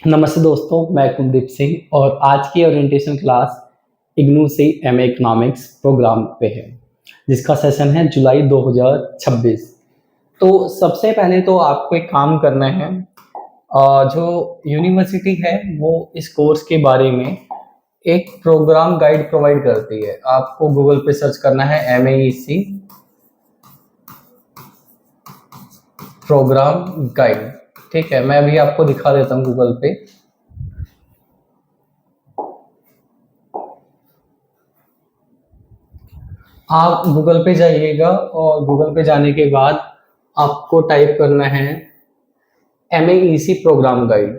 नमस्ते दोस्तों, मैं कुलदीप सिंह और आज की ओरिएंटेशन क्लास इग्नू से एमए इकोनॉमिक्स प्रोग्राम पे है, जिसका सेशन है जुलाई 2026। तो सबसे पहले तो आपको एक काम करना है। जो यूनिवर्सिटी है वो इस कोर्स के बारे में एक प्रोग्राम गाइड प्रोवाइड करती है। आपको गूगल पे सर्च करना है MEC प्रोग्राम गाइड। ठीक है, मैं अभी आपको दिखा देता हूँ गूगल पे। आप गूगल पे जाइएगा और गूगल पे जाने के बाद आपको टाइप करना है MEC प्रोग्राम गाइड।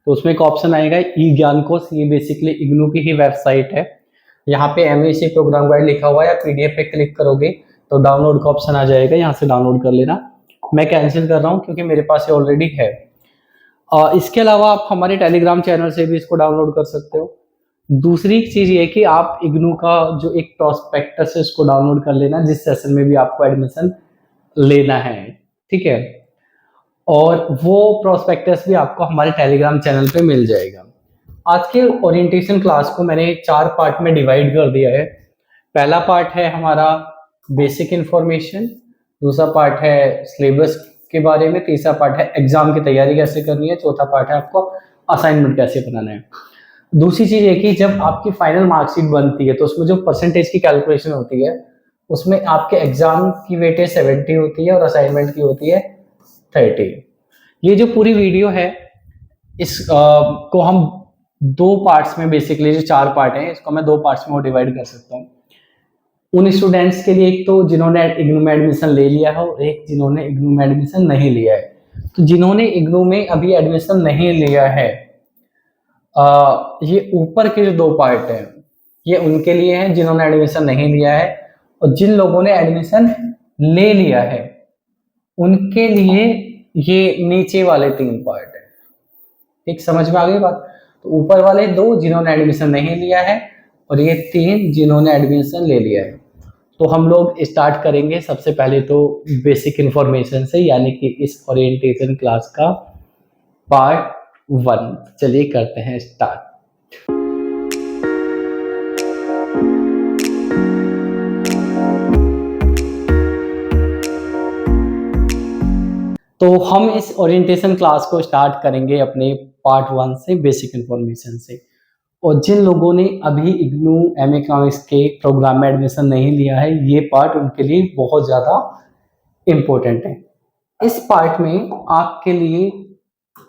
तो उसमें एक ऑप्शन आएगा ई ज्ञान कोश। ये बेसिकली इग्नू की ही वेबसाइट है। यहाँ पे MEC प्रोग्राम गाइड लिखा हुआ है, PDF पे क्लिक करोगे तो डाउनलोड का ऑप्शन आ जाएगा, यहाँ से डाउनलोड कर लेना। मैं कैंसिल कर रहा हूँ क्योंकि मेरे पास ये ऑलरेडी है। इसके अलावा आप हमारे टेलीग्राम चैनल से भी इसको डाउनलोड कर सकते हो। दूसरी चीज ये कि आप इग्नू का जो एक प्रोस्पेक्टस है उसको डाउनलोड कर लेना, जिस सेशन में भी आपको एडमिशन लेना है। ठीक है, और वो प्रोस्पेक्टस भी आपको हमारे टेलीग्राम चैनल पे मिल जाएगा। आज के ओरिएंटेशन क्लास को मैंने 4 पार्ट में डिवाइड कर दिया है। पहला पार्ट है हमारा बेसिक इंफॉर्मेशन, दूसरा पार्ट है सिलेबस के बारे में, तीसरा पार्ट है एग्जाम की तैयारी कैसे करनी है, चौथा पार्ट है आपको असाइनमेंट कैसे बनाना है। दूसरी चीज ये कि जब आपकी फाइनल मार्कशीट बनती है तो उसमें जो परसेंटेज की कैलकुलेशन होती है उसमें आपके एग्जाम की वेटेज 70 होती है और असाइनमेंट की होती है 30। ये जो पूरी वीडियो है इस को हम 2 पार्ट्स में, बेसिकली जो 4 पार्ट हैं इसको मैं 2 पार्ट्स में डिवाइड कर सकता हूँ। उन स्टूडेंट्स के लिए, एक तो जिन्होंने इग्नू में एडमिशन ले लिया है और एक जिन्होंने इग्नू में एडमिशन नहीं लिया है। तो जिन्होंने इग्नू में अभी एडमिशन नहीं लिया है, ये ऊपर के जो 2 पार्ट हैं ये उनके लिए हैं जिन्होंने एडमिशन नहीं लिया है, और जिन लोगों ने एडमिशन ले लिया है उनके लिए ये नीचे वाले 3 पार्ट है। ठीक, समझ में आ गई बात? तो ऊपर वाले 2 जिन्होंने एडमिशन नहीं लिया है और ये 3 जिन्होंने एडमिशन ले लिया है। तो हम लोग स्टार्ट करेंगे सबसे पहले तो बेसिक इंफॉर्मेशन से, यानी कि इस ओरिएंटेशन क्लास का पार्ट 1। चलिए करते हैं स्टार्ट। तो हम इस ओरिएंटेशन क्लास को स्टार्ट करेंगे अपने पार्ट 1 से, बेसिक इंफॉर्मेशन से। और जिन लोगों ने अभी इग्नू एमए इकोनॉमिक्स के प्रोग्राम में एडमिशन नहीं लिया है, ये पार्ट उनके लिए बहुत ज़्यादा इम्पोर्टेंट है। इस पार्ट में आपके लिए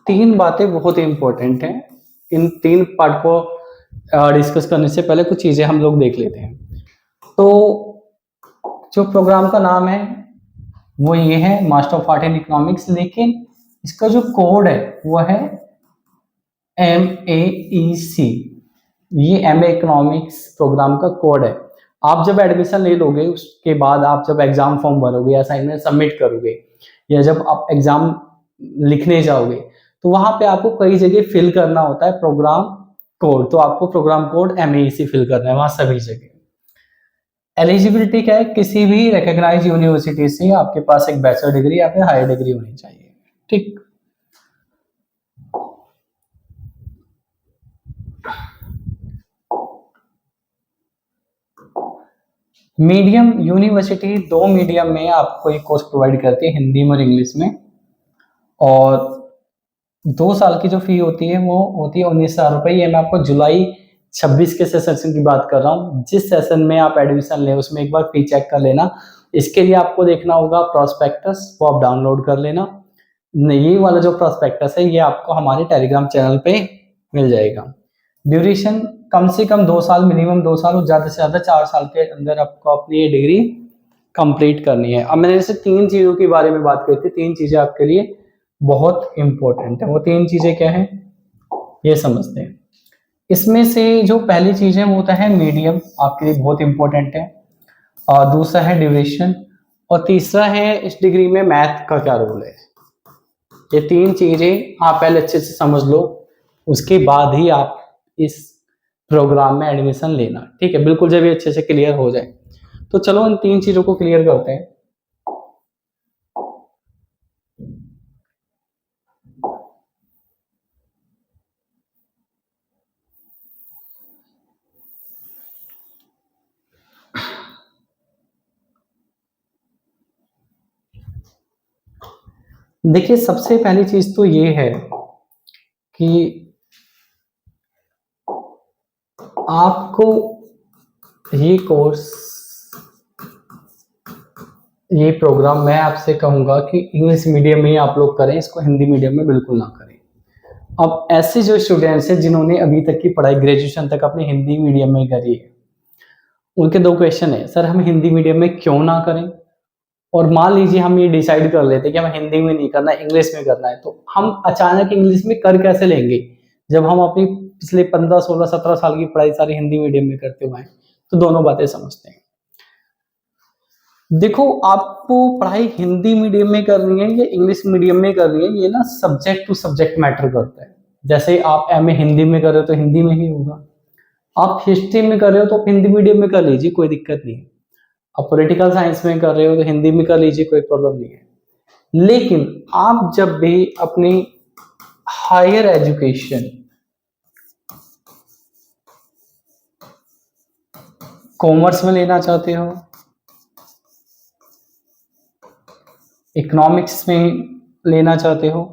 3 बातें बहुत इम्पोर्टेंट हैं। इन 3 पार्ट को डिस्कस करने से पहले कुछ चीज़ें हम लोग देख लेते हैं। तो जो प्रोग्राम का नाम है वो ये है master of art in economics, लेकिन इसका जो कोड है वो है MEC। ये एमए इकोनॉमिक्स प्रोग्राम का कोड है। आप जब एडमिशन ले लोगे उसके बाद आप जब एग्जाम फॉर्म भरोगे या असाइनमेंट सबमिट करोगे या जब आप एग्जाम लिखने जाओगे तो वहां पे आपको कई जगह फिल करना होता है प्रोग्राम कोड। तो आपको प्रोग्राम कोड MEC फिल करना है वहां सभी जगह। एलिजिबिलिटी क्या है? किसी भी रिकॉग्नाइज यूनिवर्सिटी से आपके पास एक बैचलर डिग्री या फिर हायर डिग्री होनी चाहिए। ठीक, मीडियम यूनिवर्सिटी 2 मीडियम में आपको एक कोर्स प्रोवाइड करती है, हिंदी में और इंग्लिश में। और 2 साल की जो फी होती है वो होती है 19,000 रुपये। ये मैं आपको जुलाई 26 के सेशन की बात कर रहा हूँ। जिस सेशन में आप एडमिशन लें उसमें एक बार फी चेक कर लेना। इसके लिए आपको देखना होगा प्रोस्पेक्टस, वो आप डाउनलोड कर लेना। ये वाला जो प्रोस्पेक्टस है ये आपको हमारे टेलीग्राम चैनल पे मिल जाएगा। ड्यूरेशन कम से कम 2 साल, मिनिमम 2 साल और ज़्यादा से ज़्यादा 4 साल के अंदर आपको अपनी ये डिग्री कंप्लीट करनी है। अब मैंने जैसे 3 चीज़ों के बारे में बात करी थी, 3 चीज़ें आपके लिए बहुत इंपॉर्टेंट है। वो 3 चीज़ें क्या हैं ये समझते हैं। इसमें से जो पहली चीज़ है वो होता है मीडियम, आपके लिए बहुत इंपॉर्टेंट है। और दूसरा है ड्यूरेशन, और तीसरा है इस डिग्री में मैथ का क्या रोल है। ये 3 चीज़ें आप पहले अच्छे से समझ लो, उसके बाद ही आप इस प्रोग्राम में एडमिशन लेना। ठीक है, बिल्कुल जब ये अच्छे से क्लियर हो जाए। तो चलो इन 3 चीज़ों को क्लियर करते हैं। देखिए सबसे पहली चीज तो ये है कि आपको ये कोर्स, ये प्रोग्राम मैं आपसे कहूंगा कि इंग्लिश मीडियम में ही आप लोग करें, इसको हिंदी मीडियम में बिल्कुल ना करें। अब ऐसे जो स्टूडेंट्स हैं जिन्होंने अभी तक की पढ़ाई ग्रेजुएशन तक अपने हिंदी मीडियम में करी है, उनके दो क्वेश्चन है, सर हम हिंदी मीडियम में क्यों ना करें, और मान लीजिए हम ये डिसाइड कर लेते हैं कि हमें हिंदी में नहीं करना, इंग्लिश में करना है, तो हम अचानक इंग्लिश में कर कैसे लेंगे जब हम अपनी पिछले 15 16 17 साल की पढ़ाई सारी हिंदी मीडियम में करते हुए हैं। तो दोनों बातें समझते हैं। देखो आपको पढ़ाई हिंदी मीडियम में करनी है या इंग्लिश मीडियम में करनी है, ये ना सब्जेक्ट टू सब्जेक्ट मैटर करता है। जैसे आप एमए हिंदी में कर रहे हो तो हिंदी में ही होगा, आप हिस्ट्री में कर रहे हो तो आप हिंदी मीडियम में कर लीजिए, कोई दिक्कत नहीं है। आप पॉलिटिकल साइंस में कर रहे हो तो हिंदी में कर लीजिए, कोई प्रॉब्लम नहीं है। लेकिन आप जब भी अपनी हायर एजुकेशन कॉमर्स में लेना चाहते हो, इकोनॉमिक्स में लेना चाहते हो,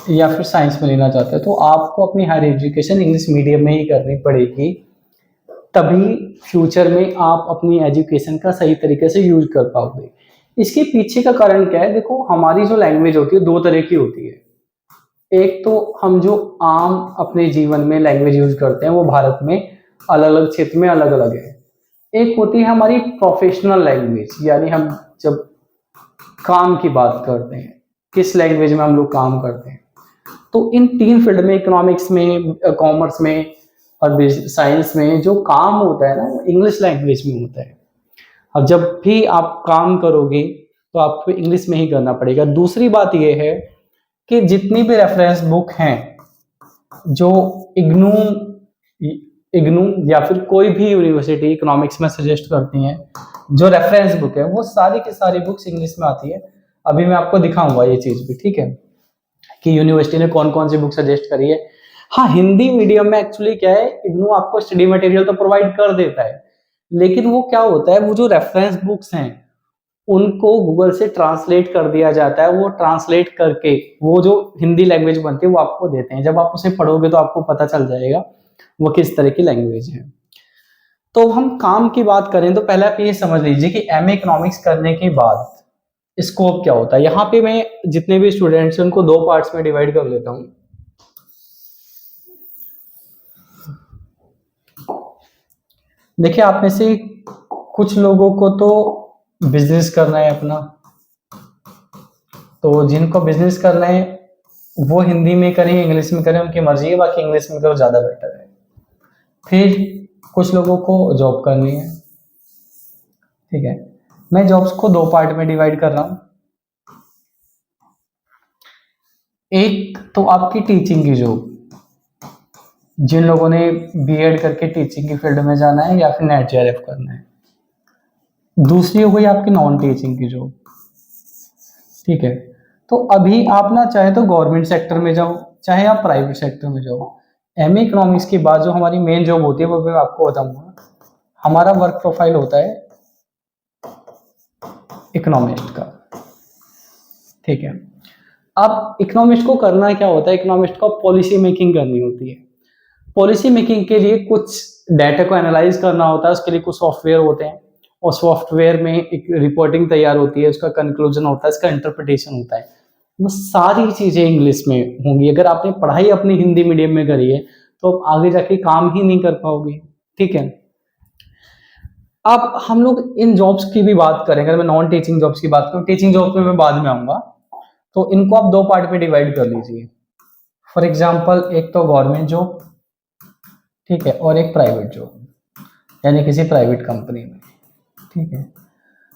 या फिर साइंस में लेना चाहते हो, तो आपको अपनी हायर एजुकेशन इंग्लिश मीडियम में ही करनी पड़ेगी। तभी फ्यूचर में आप अपनी एजुकेशन का सही तरीके से यूज कर पाओगे। इसके पीछे का कारण क्या है, देखो हमारी जो लैंग्वेज होती है दो तरह की होती है। एक तो हम जो आम अपने जीवन में लैंग्वेज यूज करते हैं वो भारत में अलग अलग क्षेत्र में अलग अलग है। एक होती है हमारी प्रोफेशनल लैंग्वेज, यानी हम जब काम की बात करते हैं किस लैंग्वेज में हम लोग काम करते हैं। तो इन तीन फील्ड में, इकोनॉमिक्स में, कॉमर्स में और साइंस में जो काम होता है ना वो इंग्लिश लैंग्वेज में होता है। अब जब भी आप काम करोगे तो आपको इंग्लिश में ही करना पड़ेगा। दूसरी बात यह है कि जितनी भी रेफरेंस बुक हैं जो इग्नू या फिर कोई भी यूनिवर्सिटी इकोनॉमिक्स में सजेस्ट करती हैं, जो रेफरेंस बुक है वो सारी की सारी बुक्स इंग्लिश में आती है। अभी मैं आपको दिखाऊंगा ये चीज भी, ठीक है, कि यूनिवर्सिटी ने कौन कौन सी बुक सजेस्ट करी है। हाँ, हिंदी मीडियम में एक्चुअली क्या है, इग्नू आपको स्टडी मटेरियल तो प्रोवाइड कर देता है, लेकिन वो क्या होता है, वो जो रेफरेंस बुक्स हैं उनको गूगल से ट्रांसलेट कर दिया जाता है। वो ट्रांसलेट करके वो जो हिंदी लैंग्वेज बनती है वो आपको देते हैं। जब आप उसे पढ़ोगे तो आपको पता चल जाएगा वो किस तरह की लैंग्वेज है। तो हम काम की बात करें तो पहले आप ये समझ लीजिए कि एमए इकोनॉमिक्स करने के बाद स्कोप क्या होता है। यहाँ पे मैं जितने भी स्टूडेंट्स हैं उनको दो पार्ट्स में डिवाइड कर लेता हूँ। देखिए आप में से कुछ लोगों को तो बिजनेस करना है अपना, तो जिनको बिजनेस करना है वो हिंदी में करें इंग्लिश में करें, उनकी मर्जी है, बाकी इंग्लिश में करो ज़्यादा बेटर है। फिर कुछ लोगों को जॉब करनी है, ठीक है। मैं जॉब्स को दो पार्ट में डिवाइड कर रहा हूँ। एक तो आपकी टीचिंग की जॉब, जिन लोगों ने बीएड करके टीचिंग की फील्ड में जाना है या फिर नेट जेआरएफ करना है। दूसरी हो गई आपकी नॉन टीचिंग की जॉब, ठीक है। तो अभी आप ना चाहे तो गवर्नमेंट सेक्टर में जाओ, चाहे आप प्राइवेट सेक्टर में जाओ। एमए इकोनॉमिक्स के बाद जो हमारी मेन जॉब होती है वो मैं आपको बताऊंगा। हमारा वर्क प्रोफाइल होता है इकोनॉमिस्ट का, ठीक है। अब इकोनॉमिस्ट को करना क्या होता है, इकोनॉमिस्ट को पॉलिसी मेकिंग करनी होती है। पॉलिसी मेकिंग के लिए कुछ डाटा को एनालाइज करना होता है, उसके लिए कुछ सॉफ्टवेयर होते हैं, और सॉफ्टवेयर में एक रिपोर्टिंग तैयार होती है, उसका कंक्लूजन होता है, इसका इंटरप्रिटेशन होता है। वो सारी चीजें इंग्लिश में होंगी। अगर आपने पढ़ाई अपनी हिंदी मीडियम में करी है तो आप आगे जाके काम ही नहीं कर पाओगे, ठीक है। अब हम लोग इन जॉब्स की भी बात करेंगे। मैं नॉन टीचिंग जॉब्स की बात करूँ, टीचिंग जॉब्स में मैं बाद में आऊंगा, तो इनको आप दो पार्ट में डिवाइड कर लीजिए। फॉर एग्जाम्पल एक तो गवर्नमेंट जॉब, ठीक है, और एक प्राइवेट जॉब, यानी किसी प्राइवेट कंपनी में, ठीक है।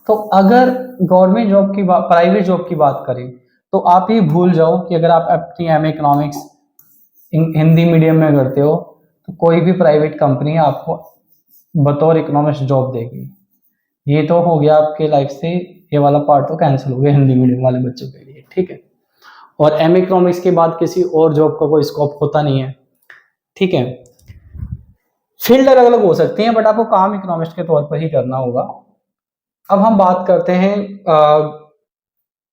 तो अगर गवर्नमेंट जॉब की बात, प्राइवेट जॉब की बात करें तो आप ये भूल जाओ कि अगर आप अपनी एमए इकोनॉमिक्स हिंदी मीडियम में करते हो तो कोई भी प्राइवेट कंपनी आपको बतौर इकोनॉमिक्स जॉब देगी। ये तो हो गया आपके लाइफ से, ये वाला पार्ट तो कैंसिल हो गया हिंदी मीडियम वाले बच्चों के लिए, ठीक है। और एमए इकोनॉमिक्स के बाद किसी और जॉब का कोई स्कोप होता नहीं है, ठीक है। फील्ड अलग अलग हो सकती हैं बट आपको काम इकोनॉमिस्ट के तौर पर ही करना होगा। अब हम बात करते हैं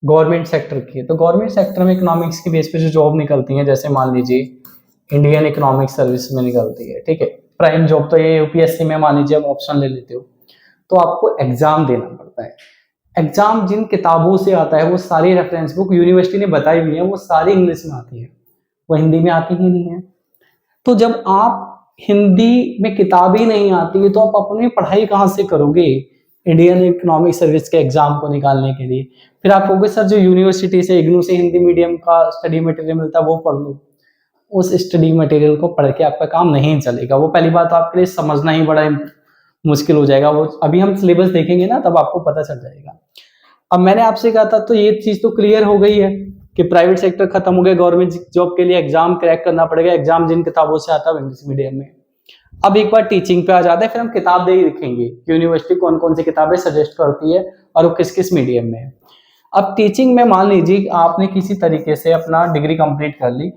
गवर्नमेंट सेक्टर की है। तो गवर्नमेंट सेक्टर में इकोनॉमिक्स की बेस पे जो जॉब निकलती है, जैसे मान लीजिए इंडियन इकोनॉमिक सर्विस में निकलती है, ठीक है। प्राइम जॉब तो ये यूपीएससी में मान लीजिए आप ऑप्शन ले लेते हो, तो आपको एग्जाम देना पड़ता है। एग्जाम जिन किताबों से आता है वो सारी रेफरेंस बुक यूनिवर्सिटी ने बताई हुई है, वो सारी इंग्लिश में आती है, वो हिंदी में आती ही नहीं है। तो जब आप हिंदी में किताब ही नहीं आती है तो आप अपनी पढ़ाई कहाँ से करोगे इंडियन इकोनॉमिक सर्विस के एग्जाम को निकालने के लिए? फिर आप कहोगे सर जो यूनिवर्सिटी से इग्नू से हिंदी मीडियम का स्टडी मटेरियल मिलता है वो पढ़ लो। उस स्टडी मटेरियल को पढ़ के आपका काम नहीं चलेगा। वो पहली बात तो आपके लिए समझना ही बड़ा मुश्किल हो जाएगा। वो अभी हम सिलेबस देखेंगे ना, तब आपको पता चल जाएगा। अब मैंने आपसे कहा था तो ये चीज तो क्लियर हो गई है कि प्राइवेट सेक्टर खत्म हो गया, गवर्नमेंट जॉब के लिए एग्जाम क्रैक करना पड़ेगा। एग्जाम जिन किताबों से आता है इंग्लिश मीडियम में। अब एक बार टीचिंग पे आ जाता है, फिर हम किताब दे ही लिखेंगे यूनिवर्सिटी कौन कौन सी किताबें सजेस्ट करती है और वो किस किस मीडियम में है। अब टीचिंग में मान लीजिए आपने किसी तरीके से अपना डिग्री कंप्लीट कर ली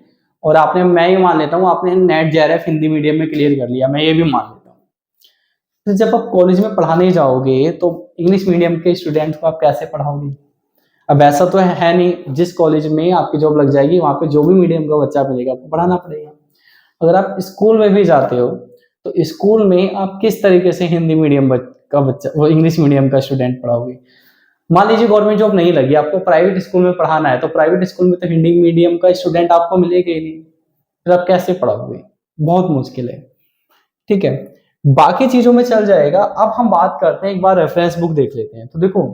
और आपने, मैं ये मान लेता हूँ आपने नेट जेआरएफ हिंदी मीडियम में क्लियर कर लिया, मैं ये भी मान लेता हूँ। तो जब आप कॉलेज में पढ़ाने जाओगे तो इंग्लिश मीडियम के स्टूडेंट को आप कैसे पढ़ाओगे? अब ऐसा तो है नहीं, जिस कॉलेज में आपकी जॉब लग जाएगी वहां पे जो भी मीडियम का बच्चा मिलेगा आपको पढ़ाना पड़ेगा। अगर आप स्कूल में भी जाते हो तो स्कूल में आप किस तरीके से हिंदी मीडियम का बच्चा, वो इंग्लिश मीडियम का स्टूडेंट पढ़ाओगे? मान लीजिए गवर्नमेंट जॉब नहीं लगी, आपको प्राइवेट स्कूल में पढ़ाना है, तो प्राइवेट स्कूल में तो हिंदी मीडियम का स्टूडेंट आपको मिलेगा ही नहीं, फिर आप कैसे पढ़ाओगे? बहुत मुश्किल है, ठीक है। बाकी चीजों में चल जाएगा। अब हम बात करते हैं, एक बार रेफरेंस बुक देख लेते हैं। तो देखो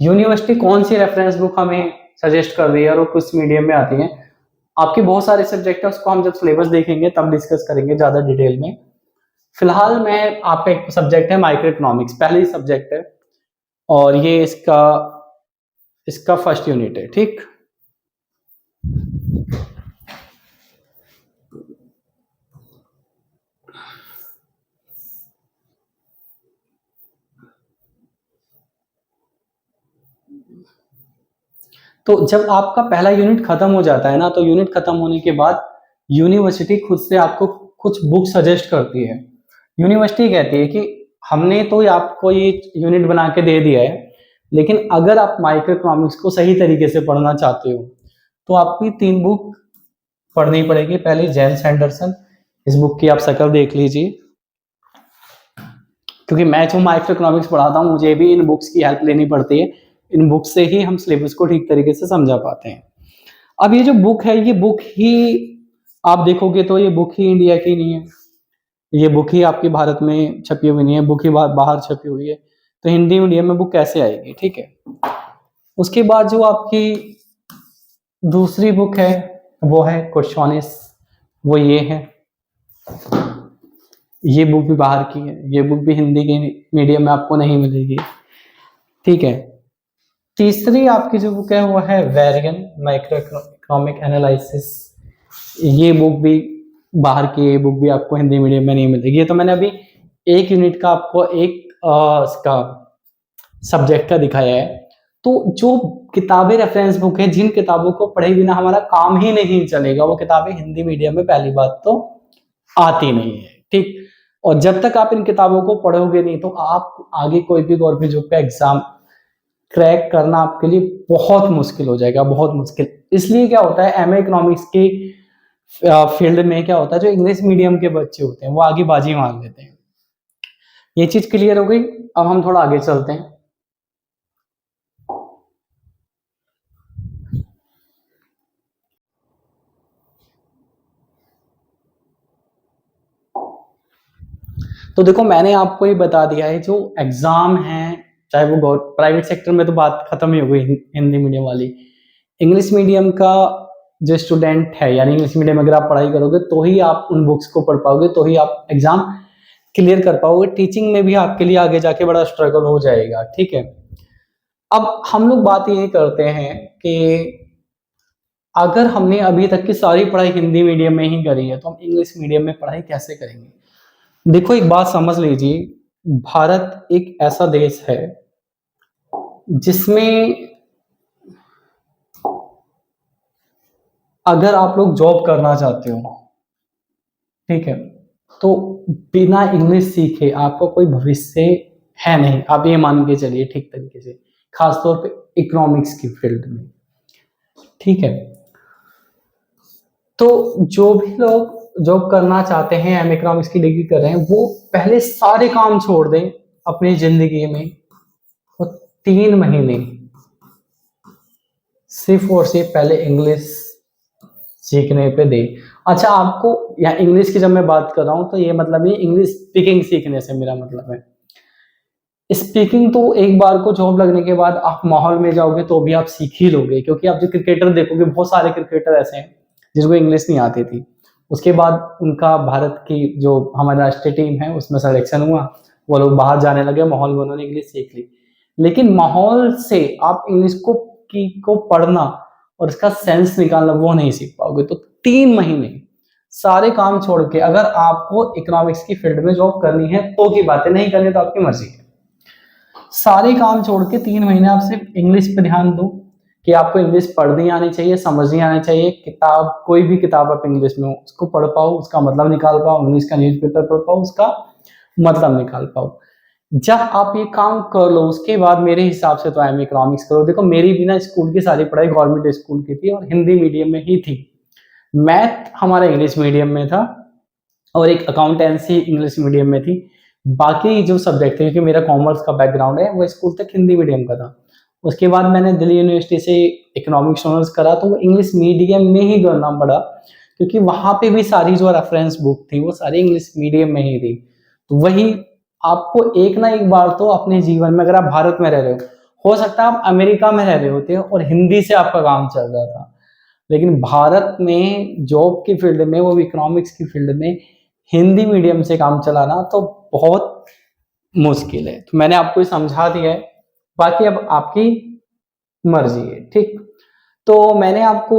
यूनिवर्सिटी कौन सी रेफरेंस बुक हमें सजेस्ट कर रही है और वो किस मीडियम में आती है। आपके बहुत सारे सब्जेक्ट है, उसको हम जब सिलेबस देखेंगे तब डिस्कस करेंगे ज्यादा डिटेल में। फिलहाल मैं आपका एक सब्जेक्ट है माइक्रो इकोनॉमिक्स, पहली सब्जेक्ट है और ये इसका इसका फर्स्ट यूनिट है, ठीक। तो जब आपका पहला यूनिट खत्म हो जाता है ना, तो यूनिट खत्म होने के बाद यूनिवर्सिटी खुद से आपको कुछ बुक सजेस्ट करती है। यूनिवर्सिटी कहती है कि हमने तो आपको ये यूनिट बना के दे दिया है, लेकिन अगर आप माइक्रो इकोनॉमिक्स को सही तरीके से पढ़ना चाहते हो तो आपकी 3 बुक पढ़नी पड़ेगी। पहले जेम्स एंडरसन, इस बुक की आप शक्ल देख लीजिए, क्योंकि मैं जो माइक्रो इकोनॉमिक्स पढ़ाता हूँ मुझे भी इन बुक्स की हेल्प लेनी पड़ती है। इन बुक से ही हम सिलेबस को ठीक तरीके से समझा पाते हैं। अब ये जो बुक है, ये बुक ही आप देखोगे तो ये बुक ही इंडिया की नहीं है, ये बुक ही आपके भारत में छपी हुई नहीं है, बुक ही बाहर छपी हुई है। तो हिंदी मीडियम में बुक कैसे आएगी, ठीक है। उसके बाद जो आपकी दूसरी बुक है वो है क्वेश्चनिस, वो ये है, ये बुक भी बाहर की है, ये बुक भी हिंदी के मीडियम में आपको नहीं मिलेगी, ठीक है। तीसरी आपकी जो बुक है वो है वेरियन माइक्रो इकोनॉमिक एनालिसिस, ये बुक भी बाहर की, ये बुक भी आपको हिंदी मीडियम में नहीं मिलेगी। ये तो मैंने अभी एक यूनिट का आपको एक इसका सब्जेक्ट का दिखाया है। तो जो किताबें रेफरेंस बुक है, जिन किताबों को पढ़े बिना हमारा काम ही नहीं चलेगा, वो किताबें हिंदी मीडियम में पहली बात तो आती नहीं है, ठीक। और जब तक आप इन किताबों को पढ़ोगे नहीं तो आप आगे कोई भी गवर्नमेंट जॉब का एग्जाम क्रैक करना आपके लिए बहुत मुश्किल हो जाएगा, बहुत मुश्किल। इसलिए क्या होता है, एमए इकोनॉमिक्स के फील्ड में क्या होता है, जो इंग्लिश मीडियम के बच्चे होते हैं वो आगे बाजी मार लेते हैं। ये चीज क्लियर हो गई। अब हम थोड़ा आगे चलते हैं। तो देखो मैंने आपको ये बता दिया है, जो एग्जाम है चाहे वो प्राइवेट सेक्टर में तो बात खत्म ही हो गई हिंदी मीडियम वाली। इंग्लिश मीडियम का जो स्टूडेंट है, यानी इंग्लिश मीडियम अगर आप पढ़ाई करोगे तो ही आप उन बुक्स को पढ़ पाओगे, तो ही आप एग्जाम क्लियर कर पाओगे। टीचिंग में भी आपके लिए आगे जाके बड़ा स्ट्रगल हो जाएगा, ठीक है। अब हम लोग बात ये करते हैं कि अगर हमने अभी तक की सारी पढ़ाई हिंदी मीडियम में ही करी है तो हम इंग्लिश मीडियम में पढ़ाई कैसे करेंगे? देखो एक बात समझ लीजिए, भारत एक ऐसा देश है जिसमें अगर आप लोग जॉब करना चाहते हो, ठीक है, तो बिना इंग्लिश सीखे आपका कोई भविष्य है नहीं, आप ये मान के चलिए ठीक तरीके से। खासतौर पे इकोनॉमिक्स की फील्ड में। ठीक है, तो जो भी लोग जॉब करना चाहते हैं, एम इकोनॉमिक्स की डिग्री कर रहे हैं, वो पहले सारे काम छोड़ दें अपनी जिंदगी में और 3 महीने सिर्फ और सिर्फ पहले इंग्लिश सीखने पे दे। अच्छा, आपको या इंग्लिश की जब मैं बात कर रहा हूं तो ये मतलब ये इंग्लिश स्पीकिंग सीखने से मेरा मतलब है। स्पीकिंग तो एक बार को जॉब लगने के बाद आप माहौल में जाओगे तो भी आप सीख ही लोगे, क्योंकि आप जो क्रिकेटर देखोगे, बहुत सारे क्रिकेटर ऐसे हैं जिनको इंग्लिश नहीं आती थी, उसके बाद उनका भारत की जो हमारी राष्ट्रीय टीम है उसमें सिलेक्शन हुआ, वो लोग बाहर जाने लगे, माहौल में उन्होंने इंग्लिश सीख ली। लेकिन माहौल से आप इंग्लिश को पढ़ना और इसका सेंस निकालना वो नहीं सीख पाओगे। तो 3 महीने सारे काम छोड़ के अगर आपको इकोनॉमिक्स की फील्ड में जॉब करनी है तो की बात है, नहीं करनी तो आपकी मर्जी है। सारे काम छोड़ के 3 महीने आप सिर्फ इंग्लिश पे ध्यान दो कि आपको इंग्लिश पढ़नी आनी चाहिए, समझनी आनी चाहिए। किताब, कोई भी किताब आप इंग्लिश में हो उसको पढ़ पाओ, उसका मतलब निकाल पाओ, इंग्लिश का न्यूज़पेपर पढ़ पाओ, उसका मतलब निकाल पाओ। जब आप ये काम कर लो उसके बाद मेरे हिसाब से तो एम इकोनॉमिक्स करो। देखो, मेरी भी ना स्कूल की सारी पढ़ाई गवर्नमेंट स्कूल की थी और हिंदी मीडियम में ही थी। मैथ हमारा इंग्लिश मीडियम में था और एक अकाउंटेंसी इंग्लिश मीडियम में थी। बाकी जो सब्जेक्ट थे, क्योंकि मेरा कॉमर्स का बैकग्राउंड है, वो स्कूल तक हिंदी मीडियम का था। उसके बाद मैंने दिल्ली यूनिवर्सिटी से इकोनॉमिक्स ऑनर्स करा तो वो इंग्लिश मीडियम में ही करना पड़ा, क्योंकि वहां पे भी सारी जो रेफरेंस बुक थी वो सारी इंग्लिश मीडियम में ही थी। तो वही आपको एक ना एक बार तो अपने जीवन में, अगर आप भारत में रह रहे हो सकता है आप अमेरिका में रह रहे होते और हिंदी से आपका काम चल रहा था, लेकिन भारत में जॉब की फील्ड में, वो इकोनॉमिक्स की फील्ड में, हिंदी मीडियम से काम चलाना तो बहुत मुश्किल है। तो मैंने आपको समझा दिया है, बाकी अब आपकी मर्जी है। ठीक, तो मैंने आपको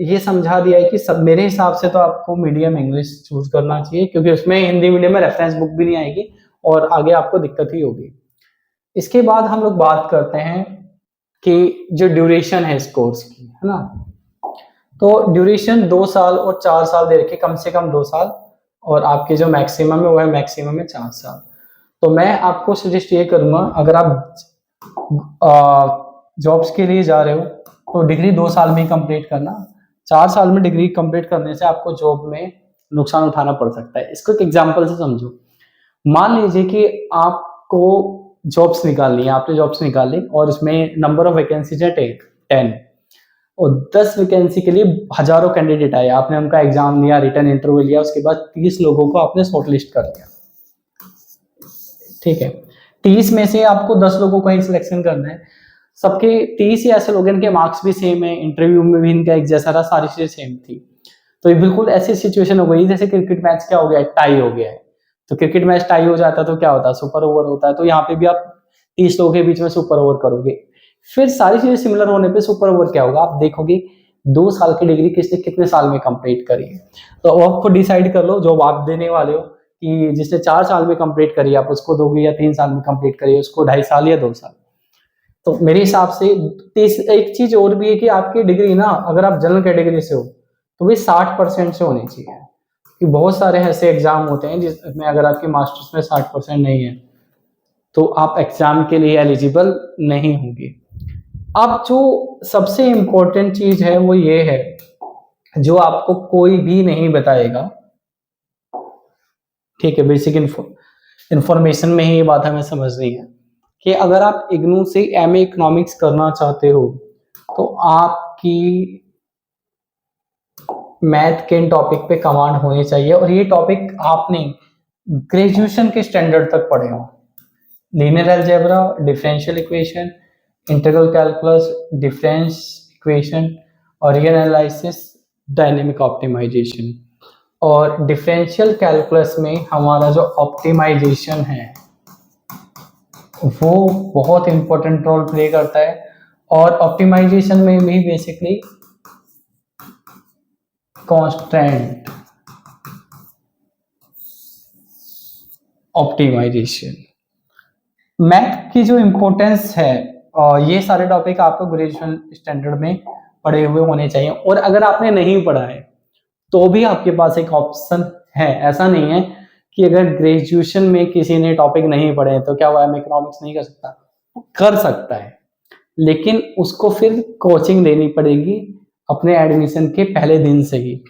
ये समझा दिया है कि सब मेरे हिसाब से तो आपको मीडियम इंग्लिश चूज करना चाहिए, क्योंकि उसमें हिंदी मीडियम में रेफरेंस बुक भी नहीं आएगी और आगे आपको दिक्कत ही होगी। इसके बाद हम लोग बात करते हैं कि जो ड्यूरेशन है इस कोर्स की, है ना। तो ड्यूरेशन 2 साल और 4 साल दे रखे, कम से कम 2 साल, और आपके जो मैक्सिमम है वो है मैक्सिमम है 4 साल। तो मैं आपको सजेस्ट ये करूंगा, अगर आप जॉब्स के लिए जा रहे हो तो डिग्री 2 साल में ही कंप्लीट करना। 4 साल में डिग्री कंप्लीट करने से आपको जॉब में नुकसान उठाना पड़ सकता है। इसको एक एग्जांपल से समझो। मान लीजिए कि आपको जॉब्स निकालनी है, आपने जॉब्स निकाली और उसमें नंबर ऑफ वैकेंसीज है 10 और 10 वैकेंसी के लिए हजारों कैंडिडेट आए, आपने उनका एग्जाम लिया, रिटर्न इंटरव्यू लिया, उसके बाद 30 लोगों को आपने शॉर्टलिस्ट कर दिया। ठीक है, 30 में से आपको 10 लोगों का ही सिलेक्शन करना है। सबके 30 ही ऐसे लोग हैं इनके मार्क्स भी सेम है, इंटरव्यू में भी इनका एक जैसा रहा, सारी चीजें सेम थी। तो ये बिल्कुल ऐसी सिचुएशन हो गई जैसे क्रिकेट मैच क्या हो गया है, टाई हो गया है। तो क्रिकेट मैच टाई हो जाता है तो क्या होता है, सुपर ओवर होता है। तो यहाँ पे भी आप 30 लोगों के बीच में सुपर ओवर करोगे। फिर सारी चीजें सिमिलर होने पे सुपर ओवर क्या होगा, आप देखोगे 2 साल की डिग्री किसने कितने साल में कंप्लीट करी है। तो आप खुद डिसाइड कर लो, जॉब आप देने वाले हो, कि जिसने 4 साल में कंप्लीट करी आप उसको दोगे, या 3 साल में कंप्लीट करी उसको 2.5 साल या 2 साल। तो मेरे हिसाब से एक चीज और भी है कि आपकी डिग्री ना, अगर आप जनरल कैटेगरी से हो तो भी 60% से होनी चाहिए, कि बहुत सारे ऐसे एग्जाम होते हैं जिसमें अगर आपकी मास्टर्स में 60% नहीं है तो आप एग्जाम के लिए एलिजिबल नहीं होंगे। अब जो सबसे इंपॉर्टेंट चीज है वो ये है, जो आपको कोई भी नहीं बताएगा। ठीक है, बेसिक इंफॉर्मेशन में ही ये बात हमें समझनी है कि अगर आप इग्नू से एमए इकोनॉमिक्स करना चाहते हो तो आपकी मैथ के इन टॉपिक पे कमांड होनी चाहिए, और ये टॉपिक आपने ग्रेजुएशन के स्टैंडर्ड तक पढ़े हो। Linear algebra, differential equation, integral calculus, difference equation, और रियल एनालिसिस, डायनेमिक ऑप्टिमाइजेशन। और डिफरेंशियल कैलकुलस में हमारा जो ऑप्टिमाइजेशन है वो बहुत इंपॉर्टेंट रोल प्ले करता है। और ऑप्टिमाइजेशन में भी बेसिकली कांस्टेंट ऑप्टिमाइजेशन, मैथ की जो इंपॉर्टेंस है, ये सारे टॉपिक आपको ग्रेजुएशन स्टैंडर्ड में पढ़े हुए होने चाहिए। और अगर आपने नहीं पढ़ा है तो भी आपके पास एक ऑप्शन है। ऐसा नहीं है कि अगर ग्रेजुएशन में किसी ने टॉपिक नहीं पढ़े तो क्या वो इकोनॉमिक्स नहीं कर सकता, कर सकता है, लेकिन उसको फिर कोचिंग लेनी पड़ेगी अपने एडमिशन के पहले दिन से ही।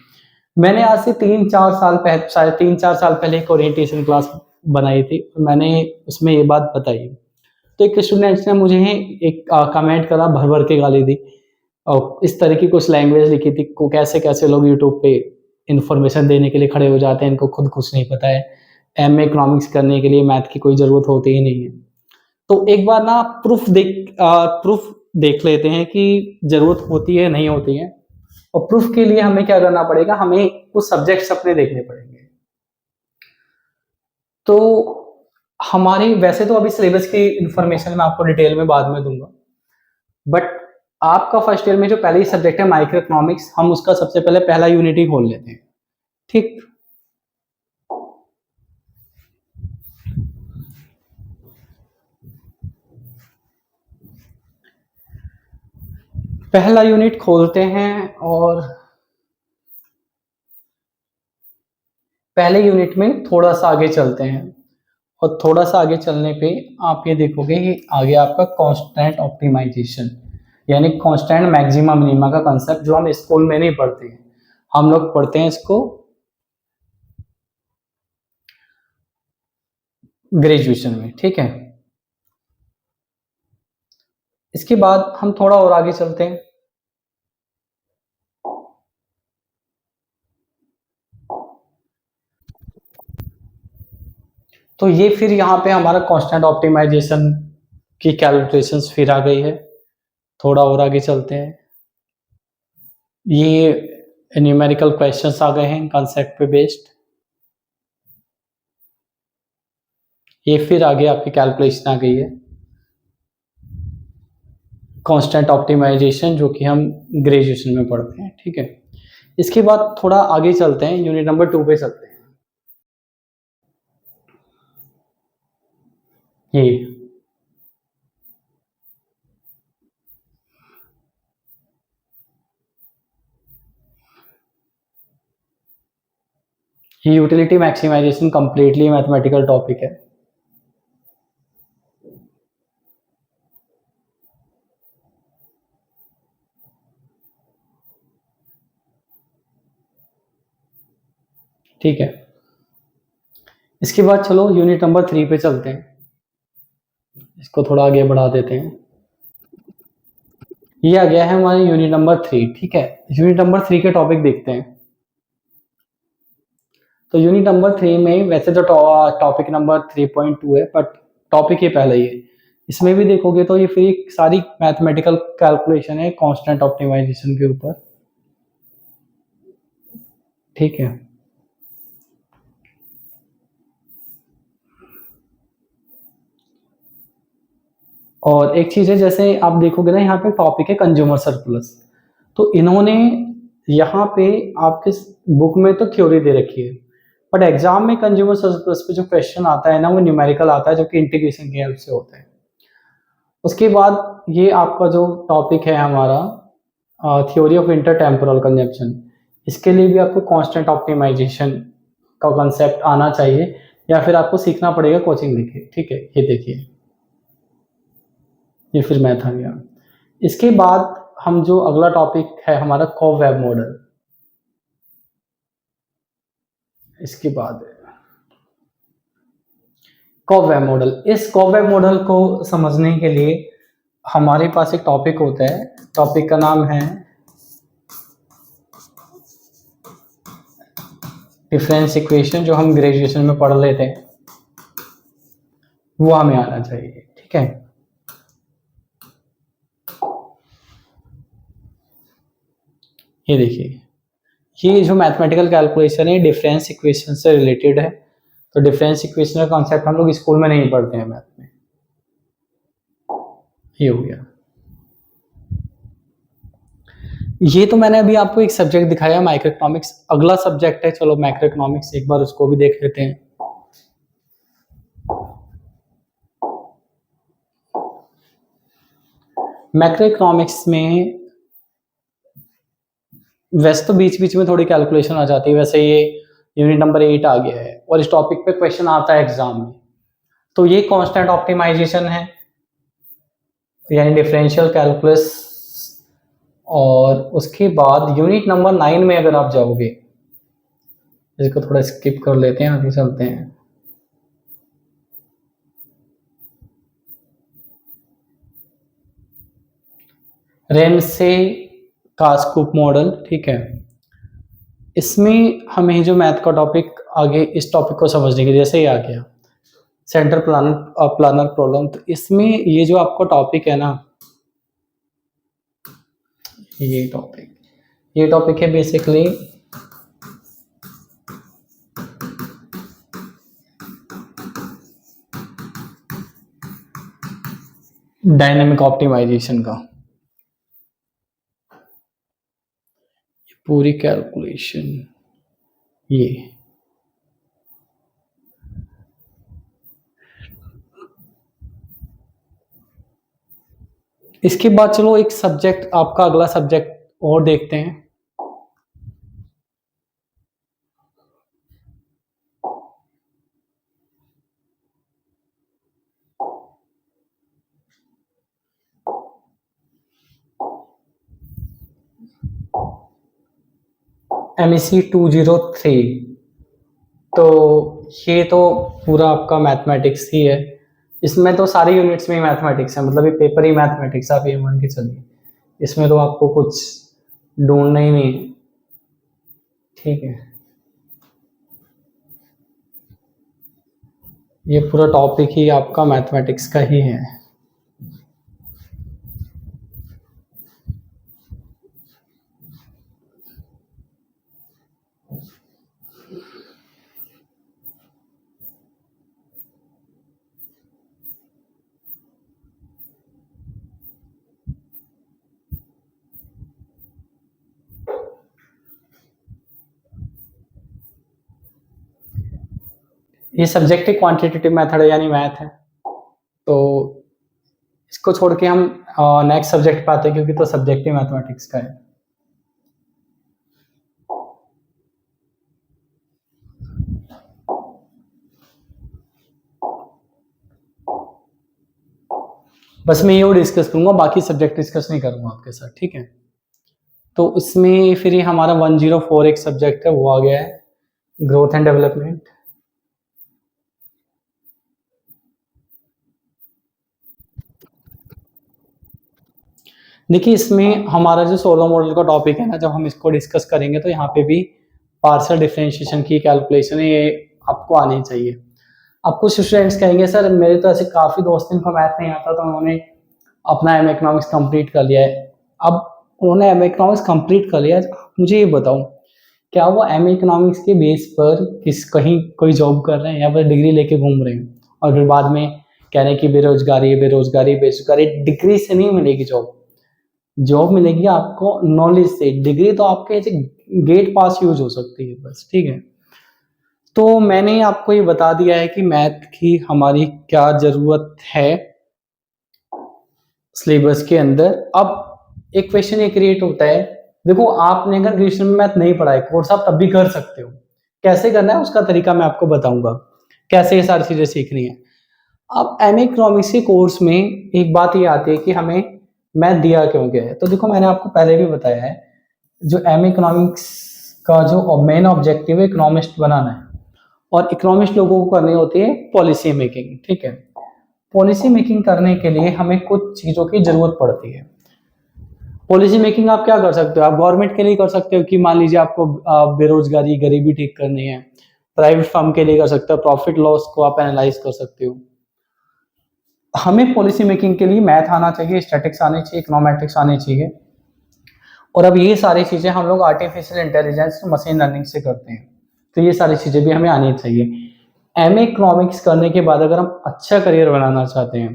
मैंने आज से 3-4 साल पहले, शायद 3-4 साल पहले एक ओरिएंटेशन क्लास बनाई थी, मैंने उसमें ये बात बताई। तो एक स्टूडेंट ने मुझे एक कमेंट करा, भर भर के गाली दी और इस तरह की कुछ लैंग्वेज लिखी थी को कैसे कैसे लोग यूट्यूब पे इंफॉर्मेशन देने के लिए खड़े हो जाते हैं, इनको खुद कुछ नहीं पता है, एमए इकोनॉमिक्स करने के लिए मैथ की कोई ज़रूरत होती ही नहीं है। तो एक बार ना प्रूफ देख लेते हैं कि ज़रूरत होती है नहीं होती है, और प्रूफ के लिए हमें क्या करना पड़ेगा, हमें कुछ सब्जेक्ट्स अपने देखने पड़ेंगे। तो हमारी वैसे तो अभी सिलेबस की इंफॉर्मेशन मैं आपको डिटेल में बाद में दूंगा, बट आपका फर्स्ट ईयर में जो पहले ही सब्जेक्ट है माइक्रो इकोनॉमिक्स, हम उसका सबसे पहले पहला यूनिट ही खोल लेते हैं। ठीक, पहला यूनिट खोलते हैं और पहले यूनिट में थोड़ा सा आगे चलते हैं, और थोड़ा सा आगे चलने पे आप ये देखोगे कि आगे आपका कांस्टेंट ऑप्टिमाइजेशन यानी कांस्टेंट मैक्सिमा मिनिमा का कंसेप्ट, जो हम स्कूल में नहीं पढ़ते हैं, हम लोग पढ़ते हैं इसको ग्रेजुएशन में। ठीक है, इसके बाद हम थोड़ा और आगे चलते हैं। तो ये फिर यहाँ पे हमारा कांस्टेंट ऑप्टिमाइजेशन की कैलकुलेशंस फिर आ गई है। थोड़ा और आगे चलते हैं, ये न्यूमेरिकल क्वेश्चंस आ गए हैं कंसेप्ट पे बेस्ड। ये फिर आगे आपकी कैलकुलेशन आ गई है कांस्टेंट ऑप्टिमाइजेशन, जो कि हम ग्रेजुएशन में पढ़ते हैं। ठीक है, इसके बाद थोड़ा आगे चलते हैं, यूनिट नंबर 2 पे चलते हैं। ये utility maximisation completely mathematical topic है। ठीक है, इसके बाद चलो यूनिट नंबर 3 पे चलते हैं, इसको थोड़ा आगे बढ़ा देते हैं। ये आ गया है हमारे यूनिट नंबर 3। ठीक है, यूनिट नंबर 3 के टॉपिक देखते हैं। तो यूनिट नंबर 3 में वैसे तो टॉपिक नंबर 3.2 है, बट टॉपिक ये पहले ही है। इसमें भी देखोगे तो ये फिर सारी मैथमेटिकल कैलकुलेशन है कांस्टेंट ऑप्टिमाइजेशन के ऊपर। ठीक है, और एक चीज है, जैसे आप देखोगे ना यहाँ पे टॉपिक है कंज्यूमर सरप्लस, तो इन्होंने यहाँ पे आपके बुक में तो थ्योरी दे रखी है, बट एग्जाम में कंज्यूमर सरप्लस पे जो क्वेश्चन आता है ना, वो न्यूमेरिकल आता है, जो कि इंटीग्रेशन की हेल्प से होता है। उसके बाद ये आपका जो टॉपिक है हमारा थ्योरी ऑफ इंटरटेम्पोरल कंजप्शन, इसके लिए भी आपको कांस्टेंट ऑप्टिमाइजेशन का कंसेप्ट आना चाहिए, या फिर आपको सीखना पड़ेगा कोचिंग लेके। ठीक है, ये देखिए, ये फिर मैथ आ गया। इसके बाद हम जो अगला टॉपिक है हमारा कोवेब मॉडल, इसके बाद कोवेब मॉडल। इस कोवेब मॉडल को समझने के लिए हमारे पास एक टॉपिक होता है, टॉपिक का नाम है डिफरेंस इक्वेशन, जो हम ग्रेजुएशन में पढ़ लेते हैं, वो हमें आना चाहिए। ठीक है, ये देखिए, ये जो मैथमेटिकल कैलकुलेशन है डिफरेंस इक्वेशन से रिलेटेड है। तो डिफरेंस इक्वेशन का कॉन्सेप्ट हम लोग स्कूल में नहीं पढ़ते हैं मैथ में। ये हो गया। ये तो मैंने अभी आपको एक सब्जेक्ट दिखाया माइक्रो इकोनॉमिक्स, अगला सब्जेक्ट है चलो मैक्रो इकोनॉमिक्स, एक बार उसको भी देख लेते हैं। मैक्रो इकोनॉमिक्स में वैसे तो बीच बीच में थोड़ी कैलकुलेशन आ जाती है, वैसे ये यूनिट नंबर 8 आ गया है और इस टॉपिक पे क्वेश्चन आता है एग्जाम में। तो ये कांस्टेंट ऑप्टिमाइजेशन है, यानी डिफरेंशियल कैलकुलस। और उसके बाद यूनिट नंबर 9 में अगर आप जाओगे, इसको थोड़ा स्किप कर लेते हैं, आगे चलते हैं। रेमसे कास्कुप मॉडल, ठीक है। इसमें हमें जो मैथ का टॉपिक आगे, इस टॉपिक को समझने के लिए जैसे ही आ गया सेंटर प्लानर प्रॉब्लम, तो इसमें ये जो आपका टॉपिक है ना, ये टॉपिक है बेसिकली डायनेमिक ऑप्टिमाइजेशन का। पूरी कैलकुलेशन ये इसके बाद चलो एक सब्जेक्ट, आपका अगला सब्जेक्ट और देखते हैं। MEC 203, तो ये तो पूरा आपका मैथमेटिक्स ही है। इसमें तो सारी यूनिट्स में मैथमेटिक्स है, मतलब ये पेपर ही मैथमेटिक्स, आप ये मान के चलिए। इसमें तो आपको कुछ ढूंढना ही नहीं है, ठीक है। ये पूरा टॉपिक ही आपका मैथमेटिक्स का ही है। ये सब्जेक्टिव क्वांटिटेटिव मेथड है, यानी मैथ है। तो इसको छोड़ के हम नेक्स्ट सब्जेक्ट पे आते हैं, क्योंकि तो सब्जेक्टिव मैथमेटिक्स का है। बस मैं ये डिस्कस करूंगा, बाकी सब्जेक्ट डिस्कस नहीं करूंगा आपके साथ, ठीक है। तो इसमें फिर ये हमारा 104 एक सब्जेक्ट है, वो आ गया है ग्रोथ एंड डेवलपमेंट। देखिए इसमें हमारा जो सोलो मॉडल का टॉपिक है ना, जब हम इसको डिस्कस करेंगे तो यहाँ पे भी पार्शियल डिफरेंशिएशन की कैलकुलेशन है, ये आपको आनी चाहिए। अब कुछ स्टूडेंट्स कहेंगे सर मेरे तो ऐसे काफ़ी दोस्त इनको मैथ नहीं आता, तो उन्होंने अपना एम इकोनॉमिक्स कंप्लीट कर लिया है। अब उन्होंने एम इकोनॉमिक्स कंप्लीट कर लिया, मुझे ये बताओ क्या वो एम इकोनॉमिक्स के बेस पर कहीं कोई जॉब कर रहे हैं, या फिर डिग्री लेके घूम रहे हैं और फिर बाद में कह रहे हैं कि बेरोजगारी बेरोजगारी बेरोजगारी। डिग्री से नहीं मिलेगी जॉब, जॉब मिलेगी आपको नॉलेज से। डिग्री तो आपके ऐसे गेट पास यूज हो सकती है बस, ठीक है। तो मैंने आपको ये बता दिया है कि मैथ की हमारी क्या जरूरत है सिलेबस के अंदर। अब एक क्वेश्चन ये क्रिएट होता है, देखो आपने अगर ग्रेजुएशन में मैथ नहीं पढ़ा है, कोर्स आप तब भी कर सकते हो। कैसे करना है उसका तरीका मैं आपको बताऊंगा, कैसे ये सारी चीजें सीखनी है। अब एमए इकोनॉमिक्स के कोर्स में एक बात ये आती है कि हमें मैथ दिया क्यों गया है। तो देखो मैंने आपको पहले भी बताया है, जो एमए इकोनॉमिक्स का जो मेन ऑब्जेक्टिव है इकोनॉमिस्ट बनाना है, और इकोनॉमिस्ट लोगों को करनी होती है पॉलिसी मेकिंग, ठीक है। पॉलिसी मेकिंग करने के लिए हमें कुछ चीजों की जरूरत पड़ती है। पॉलिसी मेकिंग आप क्या कर सकते हो, आप गवर्नमेंट के लिए कर सकते हो कि मान लीजिए आपको बेरोजगारी गरीबी ठीक करनी है। प्राइवेट फर्म के लिए कर सकते हो, प्रॉफिट लॉस को आप एनालाइज कर सकते हो। हमें पॉलिसी मेकिंग के लिए मैथ आना चाहिए, स्टैटिक्स आनी चाहिए, इकोनॉमेट्रिक्स आनी चाहिए। और अब ये सारी चीजें हम लोग आर्टिफिशियल इंटेलिजेंस मशीन लर्निंग से करते हैं, तो ये सारी चीजें भी हमें आनी चाहिए। एमए इकोनॉमिक्स करने के बाद अगर हम अच्छा करियर बनाना चाहते हैं,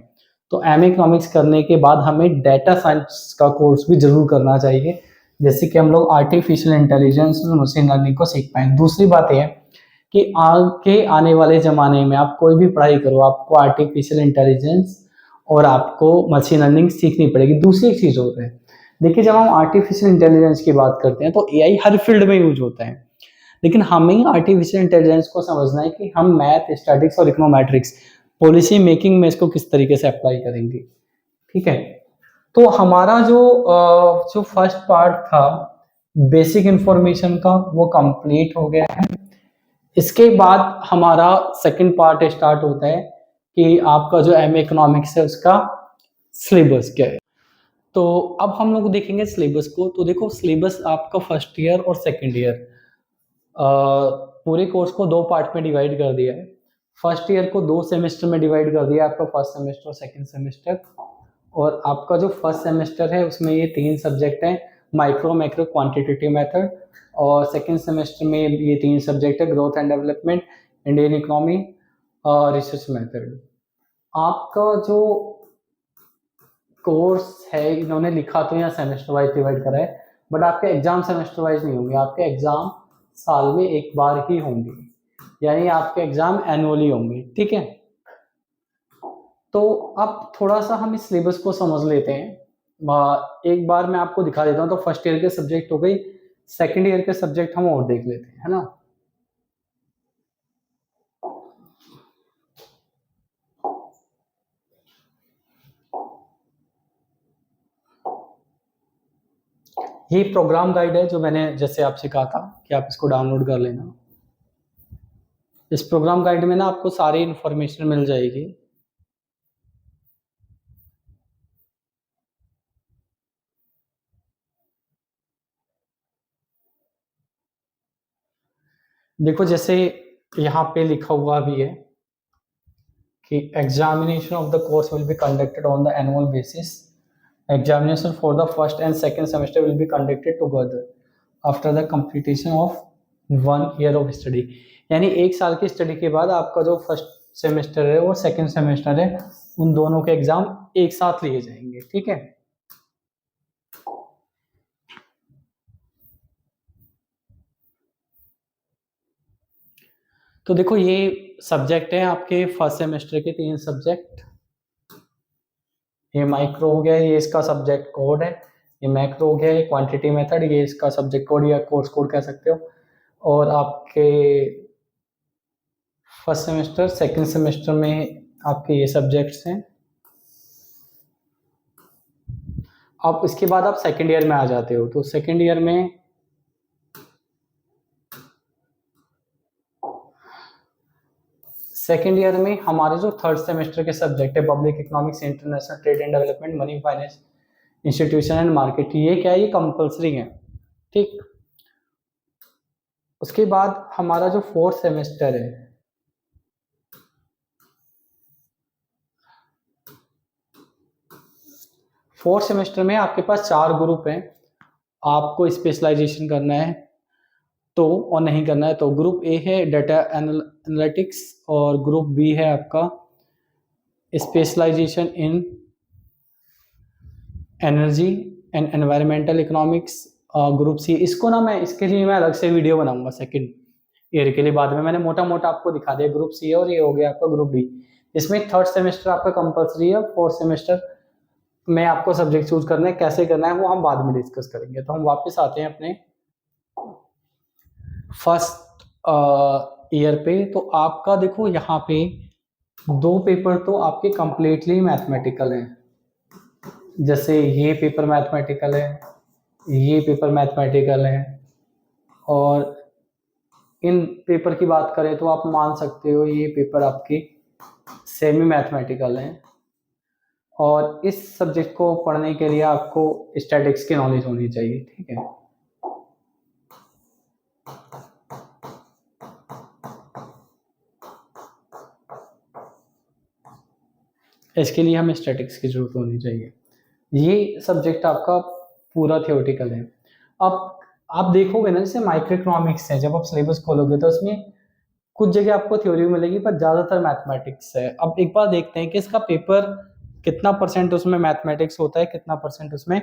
तो एमए इकोनॉमिक्स करने के बाद हमें डेटा साइंस का कोर्स भी जरूर करना चाहिए, जैसे कि हम लोग आर्टिफिशियल इंटेलिजेंस और मशीन लर्निंग को सीख पाएं। दूसरी बात यह कि आगे आने वाले ज़माने में आप कोई भी पढ़ाई करो, आपको आर्टिफिशियल इंटेलिजेंस और आपको मशीन लर्निंग सीखनी पड़ेगी। दूसरी एक चीज़ होता है, देखिए जब हम आर्टिफिशियल इंटेलिजेंस की बात करते हैं तो एआई हर फील्ड में यूज होता है, लेकिन हमें आर्टिफिशियल इंटेलिजेंस को समझना है कि हम मैथ, स्टैटिक्स और इकोनॉमेट्रिक्स पॉलिसी मेकिंग में इसको किस तरीके से अप्लाई करेंगे, ठीक है। तो हमारा जो फर्स्ट पार्ट था बेसिक इंफॉर्मेशन का वो कंप्लीट हो गया है। इसके बाद हमारा सेकंड पार्ट स्टार्ट होता है कि आपका जो एमए इकोनॉमिक्स है उसका सिलेबस क्या है। तो अब हम लोग देखेंगे सिलेबस को। तो देखो सिलेबस आपका फर्स्ट ईयर और सेकंड ईयर पूरे कोर्स को दो पार्ट में डिवाइड कर दिया है। फर्स्ट ईयर को दो सेमेस्टर में डिवाइड कर दिया आपका, फर्स्ट सेमेस्टर और सेकंड सेमेस्टर। और आपका जो फर्स्ट सेमेस्टर है उसमें ये तीन सब्जेक्ट हैं, माइक्रो मैक्रो क्वांटिटेटिव मेथड। और सेकंड सेमेस्टर में ये तीन सब्जेक्ट है, growth and development, Indian economy और रिसर्च मेथड। आपका जो कोर्स है इन्होंने लिखा तो यहाँ सेमेस्टर वाइज डिवाइड करा है, बट आपके एग्जाम सेमेस्टर वाइज नहीं होंगे, आपके एग्जाम साल में एक बार ही होंगे, यानी आपके एग्जाम एनुअली होंगे, ठीक है। तो अब थोड़ा सा हम इस सिलेबस को समझ लेते हैं। एक बार मैं आपको दिखा देता हूँ। तो फर्स्ट ईयर के सब्जेक्ट हो गई, सेकंड ईयर के सब्जेक्ट हम और देख लेते हैं, है ना। ये प्रोग्राम गाइड है जो मैंने जैसे आपसे कहा था कि आप इसको डाउनलोड कर लेना। इस प्रोग्राम गाइड में ना आपको सारी इंफॉर्मेशन मिल जाएगी। देखो जैसे यहाँ पे लिखा हुआ भी है कि examination of the course will be conducted on the annual basis. Examination for the first and second semester will be conducted together after the completion of 1 year of study. यानी एक साल की स्टडी के बाद आपका जो फर्स्ट सेमेस्टर है और सेकंड सेमेस्टर है उन दोनों के एग्जाम एक साथ लिए जाएंगे, ठीक है। तो देखो ये सब्जेक्ट है आपके फर्स्ट सेमेस्टर के तीन सब्जेक्ट। ये माइक्रो हो गया, ये इसका सब्जेक्ट कोड है। ये मैक्रो हो गया, ये क्वांटिटी मेथड, ये इसका सब्जेक्ट कोड या कोर्स कोड कह सकते हो। और आपके फर्स्ट सेमेस्टर सेकंड सेमेस्टर में आपके ये सब्जेक्ट्स हैं। अब इसके बाद आप सेकंड ईयर में आ जाते हो। तो सेकंड ईयर में हमारे जो थर्ड सेमेस्टर के सब्जेक्ट है, public economics, international trade and development, money finance, institution and market, ये क्या है, ये कंपल्सरी है, ठीक। उसके बाद हमारा जो फोर्थ सेमेस्टर है, फोर्थ सेमेस्टर में आपके पास 4 ग्रुप हैं। आपको स्पेशलाइजेशन करना है तो और नहीं करना है तो ग्रुप ए है डाटा एनालिटिक्स और ग्रुप बी है आपका specialisation in energy and environmental economics. Group C, इसको ना मैं इसके लिए मैं अलग से वीडियो बनाऊंगा सेकंड ईयर के लिए, बाद में मैंने मोटा मोटा आपको दिखा दिया। ग्रुप सी है और ये हो गया आपका ग्रुप बी। इसमें थर्ड सेमेस्टर आपका कंपलसरी है, फोर्थ सेमेस्टर में आपको सब्जेक्ट चूज करना है, कैसे करना है वो हम बाद में डिस्कस करेंगे। तो हम वापस आते हैं अपने फर्स्ट ईयर पे। तो आपका देखो यहाँ पे 2 पेपर तो आपके कंप्लीटली मैथमेटिकल हैं। जैसे ये पेपर मैथमेटिकल है, ये पेपर मैथमेटिकल है। और इन पेपर की बात करें तो आप मान सकते हो ये पेपर आपके सेमी मैथमेटिकल हैं। और इस सब्जेक्ट को पढ़ने के लिए आपको स्टैटिक्स की नॉलेज होनी चाहिए, ठीक है। इसके लिए हमें स्टैटिक्स की जरूरत होनी चाहिए। ये सब्जेक्ट आपका पूरा थियोरेटिकल है। अब आप देखोगे ना, जैसे माइक्रो इकोनॉमिक्स है, जब आप सिलेबस खोलोगे तो उसमें कुछ जगह आपको थ्योरी मिलेगी पर ज्यादातर मैथमेटिक्स है। अब एक बार देखते हैं कि इसका पेपर कितना परसेंट उसमें मैथमेटिक्स होता है, कितना परसेंट उसमें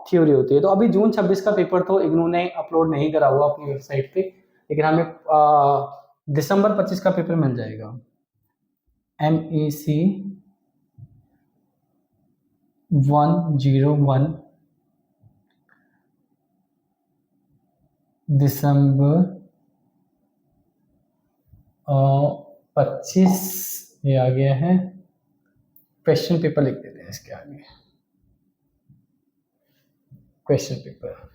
थ्योरी होती है। तो अभी जून 26 का पेपर तो इग्नू ने अपलोड नहीं करा हुआ अपनी वेबसाइट पे, लेकिन हमें दिसंबर 25 का पेपर मिल जाएगा। MEC 101 दिसंबर 25 ये आ गया है। क्वेश्चन पेपर लिख देते हैं इसके आगे। Question paper.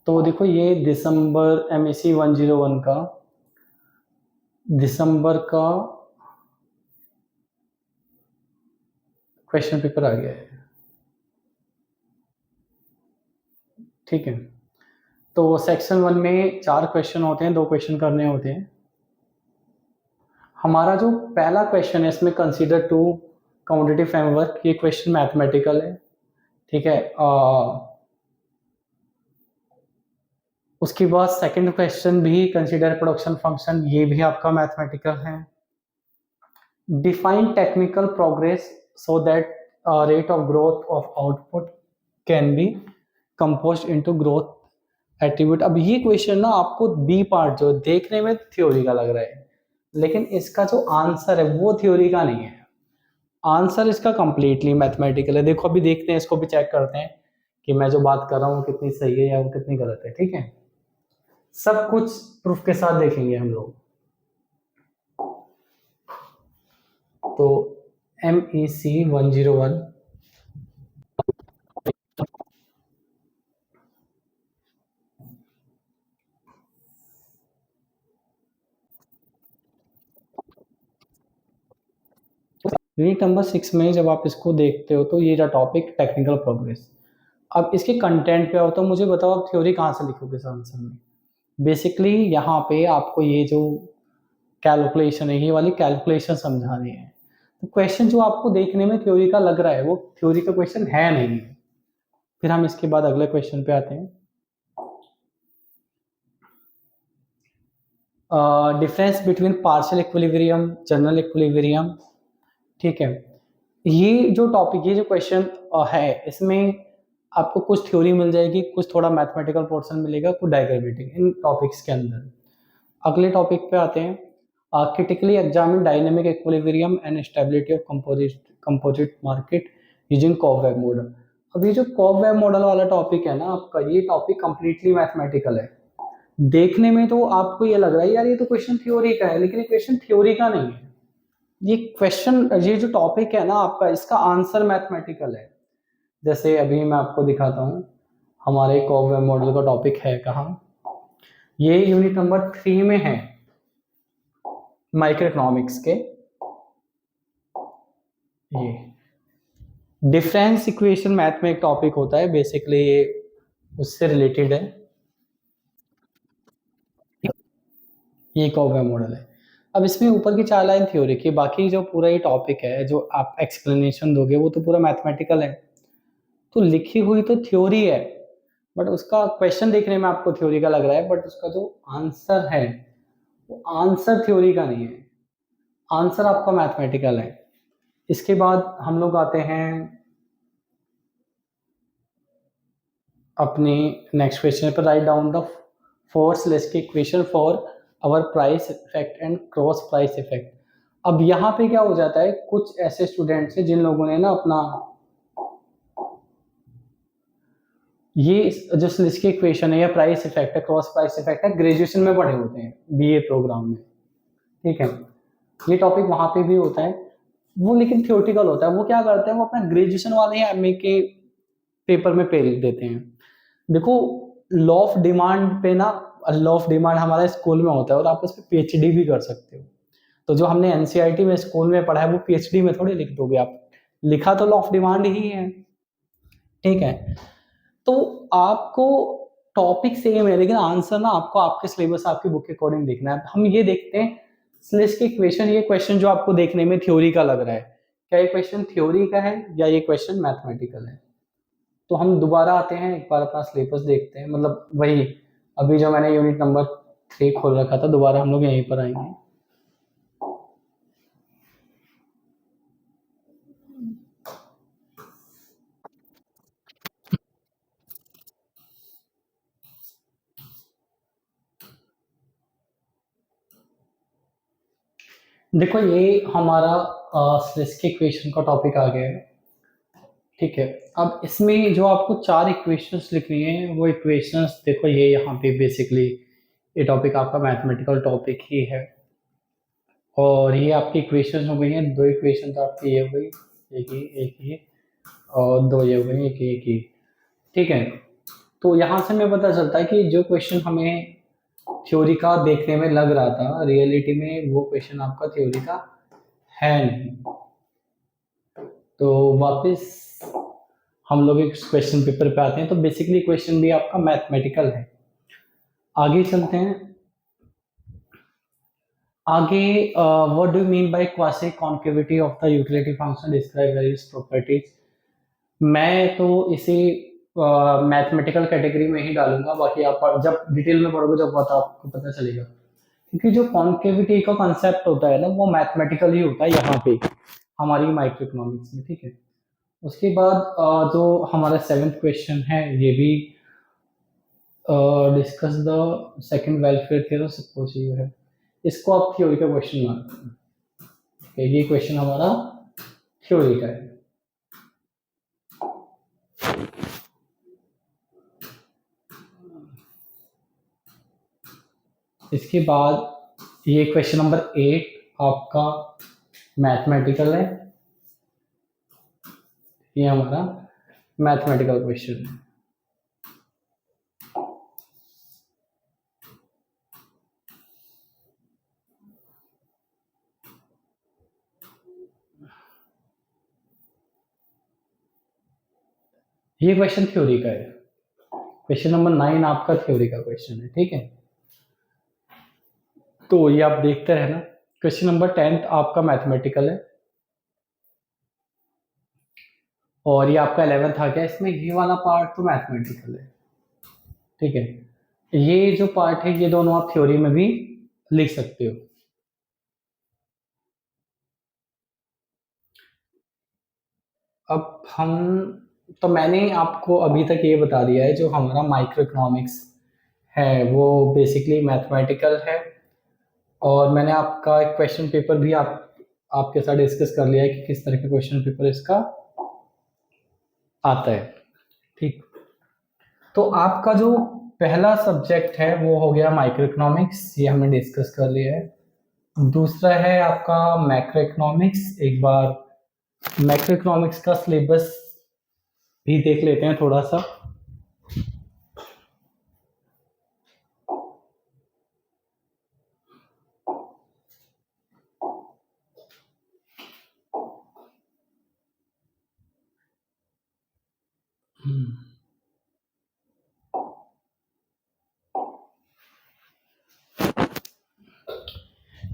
तो देखो ये दिसंबर एमएससी 101 का दिसंबर का क्वेश्चन पेपर आ गया है, ठीक है। तो सेक्शन 1 में 4 क्वेश्चन होते हैं, 2 क्वेश्चन करने होते हैं। हमारा जो पहला क्वेश्चन है इसमें कंसीडर टू कमोडिटी फ्रेमवर्क, ये क्वेश्चन मैथमेटिकल है, ठीक है। उसके बाद सेकंड क्वेश्चन भी कंसीडर प्रोडक्शन फंक्शन, ये भी आपका मैथमेटिकल है। Define technical progress so that rate of growth of output can be composed into growth attribute. अब ये क्वेश्चन ना आपको बी पार्ट जो देखने में थ्योरी का लग रहा है, लेकिन इसका जो आंसर है वो थ्योरी का नहीं है, आंसर इसका कंप्लीटली मैथमेटिकल है। देखो अभी देखते हैं, इसको भी चेक करते हैं कि मैं जो बात कर रहा हूँ कितनी सही है या वो कितनी गलत है, ठीक है। सब कुछ प्रूफ के साथ देखेंगे हम लोग। तो MEC 101 यूनिट नंबर 6 में जब आप इसको देखते हो तो ये जो टॉपिक टेक्निकल प्रोग्रेस, अब इसके कंटेंट पे आओ तो मुझे बताओ आप थ्योरी कहाँ से लिखोगे इस आंसर में। बेसिकली यहाँ पे आपको ये जो कैलकुलेशन है, ये वाली कैलकुलेशन समझानी है। तो क्वेश्चन जो आपको देखने में थ्योरी का लग रहा है वो थ्योरी का क्वेश्चन है नहीं है। फिर हम इसके बाद अगले क्वेश्चन पे आते हैं। Difference between partial equilibrium general equilibrium, ठीक है। ये जो टॉपिक, ये जो क्वेश्चन है, इसमें आपको कुछ थ्योरी मिल जाएगी, कुछ थोड़ा मैथमेटिकल पोर्शन मिलेगा, कुछ डायग्रामेटिक इन टॉपिक्स के अंदर। अगले टॉपिक पे आते हैं। Critically examine dynamic equilibrium and stability of composite market using cobweb model. अब ये जो कॉव-वेब मॉडल वाला टॉपिक है ना आपका, ये टॉपिक कंप्लीटली मैथमेटिकल है। देखने में तो आपको ये लग रहा है यार ये तो क्वेश्चन थ्योरी का है, लेकिन ये क्वेश्चन थ्योरी का नहीं है। ये क्वेश्चन, ये जो टॉपिक है ना आपका, इसका आंसर मैथमेटिकल है। जैसे अभी मैं आपको दिखाता हूँ, हमारे कॉव-वेब मॉडल का टॉपिक है कहाँ, ये यूनिट नंबर 3 में है, माइक्रो इकोनॉमिक्स के। ये डिफरेंस इक्वेशन मैथ में एक टॉपिक होता है, बेसिकली ये उससे रिलेटेड है, ये कॉव-वेब मॉडल है। अब इसमें ऊपर की 4 लाइन थ्योरी की, बाकी जो पूरा ये टॉपिक है जो आप एक्सप्लेनेशन दोगे वो तो पूरा मैथमेटिकल है। तो लिखी हुई तो थ्योरी है, बट उसका क्वेश्चन देखने में आपको थ्योरी का लग रहा है, बट उसका जो आंसर है वो आंसर थ्योरी का नहीं है, आंसर आपका मैथमेटिकल है। इसके बाद हम लोग आते हैं अपने नेक्स्ट क्वेश्चन पर। Write down the force less equation for our price effect and cross price effect. अब यहाँ पे क्या हो जाता है, कुछ ऐसे स्टूडेंट्स हैं जिन लोगों ने ना अपना ये जो स्लिस्की इक्वेशन है या प्राइस इफेक्ट है, क्रॉस प्राइस इफेक्ट है, ग्रेजुएशन में पढ़े होते हैं बीए प्रोग्राम में, ठीक है। ये टॉपिक वहां पे भी होता है, वो लेकिन थियोरेटिकल होता है। वो क्या करते हैं, वो अपना ग्रेजुएशन वाले या एमए के पेपर में पे लिख देते हैं। देखो लॉ ऑफ डिमांड पे ना, लॉ ऑफ डिमांड हमारे स्कूल में होता है और आप उस पर पीएचडी भी कर सकते हो। तो जो हमने एनसीईआरटी में स्कूल में पढ़ा है वो पीएचडी में थोड़ी लिख दोगे आप, लिखा तो लॉ ऑफ डिमांड ही है, ठीक है। तो आपको टॉपिक सेम है, लेकिन आंसर ना आपको आपके सिलेबस, आपकी बुक के अकॉर्डिंग देखना है। हम ये देखते हैं स्लिस्की इक्वेशन, ये क्वेश्चन जो आपको देखने में थ्योरी का लग रहा है, क्या ये क्वेश्चन थ्योरी का है या ये क्वेश्चन मैथमेटिकल है। तो हम दोबारा आते हैं, एक बार अपना सिलेबस देखते हैं, मतलब वही अभी जो मैंने यूनिट नंबर 3 खोल रखा था, दोबारा हम लोग यहीं पर आएंगे। देखो ये हमारा स्लिस्की इक्वेशन का टॉपिक आ गया है, ठीक है। अब इसमें जो आपको 4 इक्वेशंस लिखनी है, वो इक्वेशंस देखो ये यहाँ पे बेसिकली ये टॉपिक आपका मैथमेटिकल टॉपिक ही है। और ये आपकी इक्वेशन हो गई हैं, दो इक्वेशन तो आपकी ये हो गई, एक ये और दो ये हो गई, एक ये। ठीक है, तो यहाँ से हमें पता चलता है कि जो क्वेश्चन हमें थ्योरी का देखने में लग रहा था, रियलिटी में वो क्वेश्चन आपका थ्योरी का है नहीं। तो वापस हम लोग एक क्वेश्चन पेपर पे आते हैं। तो बेसिकली क्वेश्चन भी आपका मैथमेटिकल है। आगे चलते हैं। आगे what do mean by quasi concavity of the utility function, describe various properties. मैं तो इसे मैथमेटिकल कैटेगरी में ही डालूंगा, बाकी आप जब डिटेल में पढ़ोगे जब बात आपको पता चलेगा, क्योंकि जो कॉन्केविटी का कंसेप्ट होता है ना वो मैथमेटिकल ही होता है यहाँ पे हमारी माइक्रो इकोनॉमिक्स में। ठीक है, उसके बाद जो हमारा सेवेंथ क्वेश्चन है ये भी discuss the second welfare theorem suppose you है, इसको आप थ्योरी का क्वेश्चन मानते हैं। ठीक है, ये क्वेश्चन हमारा थ्योरी का है। इसके बाद ये क्वेश्चन नंबर 8 आपका मैथमेटिकल है, ये हमारा मैथमेटिकल क्वेश्चन है। ये क्वेश्चन थ्योरी का है। क्वेश्चन नंबर 9 आपका थ्योरी का क्वेश्चन है। ठीक है, तो ये आप देखते रहना। क्वेश्चन नंबर 10 आपका मैथमेटिकल है और ये आपका 11th आ गया। इसमें ये वाला पार्ट तो मैथमेटिकल है। ठीक है, ये जो पार्ट है ये दोनों आप थ्योरी में भी लिख सकते हो। अब हम तो मैंने आपको अभी तक ये बता दिया है जो हमारा माइक्रो इकोनॉमिक्स है वो बेसिकली मैथमेटिकल है। और मैंने आपका एक क्वेश्चन पेपर भी आपके साथ डिस्कस कर लिया है कि किस तरह का क्वेश्चन पेपर इसका आता है। ठीक, तो आपका जो पहला सब्जेक्ट है वो हो गया माइक्रो इकोनॉमिक्स, ये हमने डिस्कस कर लिया है। दूसरा है आपका मैक्रो इकोनॉमिक्स। एक बार मैक्रो इकोनॉमिक्स का सिलेबस भी देख लेते हैं थोड़ा सा।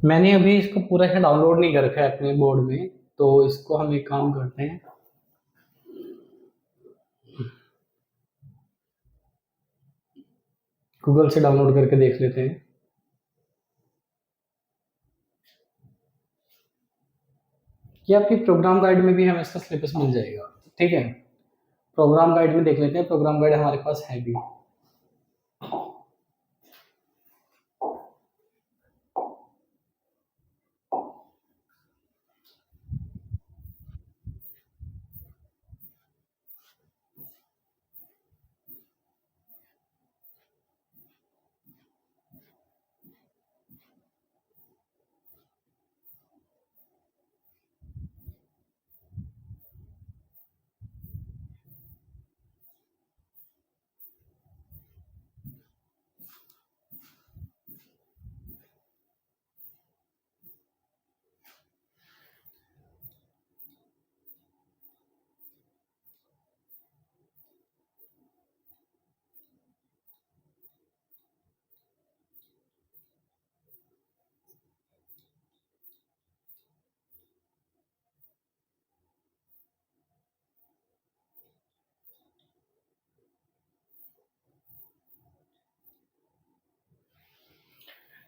मैंने अभी इसको पूरा से डाउनलोड नहीं कर रखा है अपने बोर्ड में, तो इसको हम एक काम करते हैं, गूगल से डाउनलोड करके देख लेते हैं। ये आपकी प्रोग्राम गाइड में भी हमें इसका सिलेबस मिल जाएगा। ठीक है, प्रोग्राम गाइड में देख लेते हैं, प्रोग्राम गाइड हमारे पास है भी।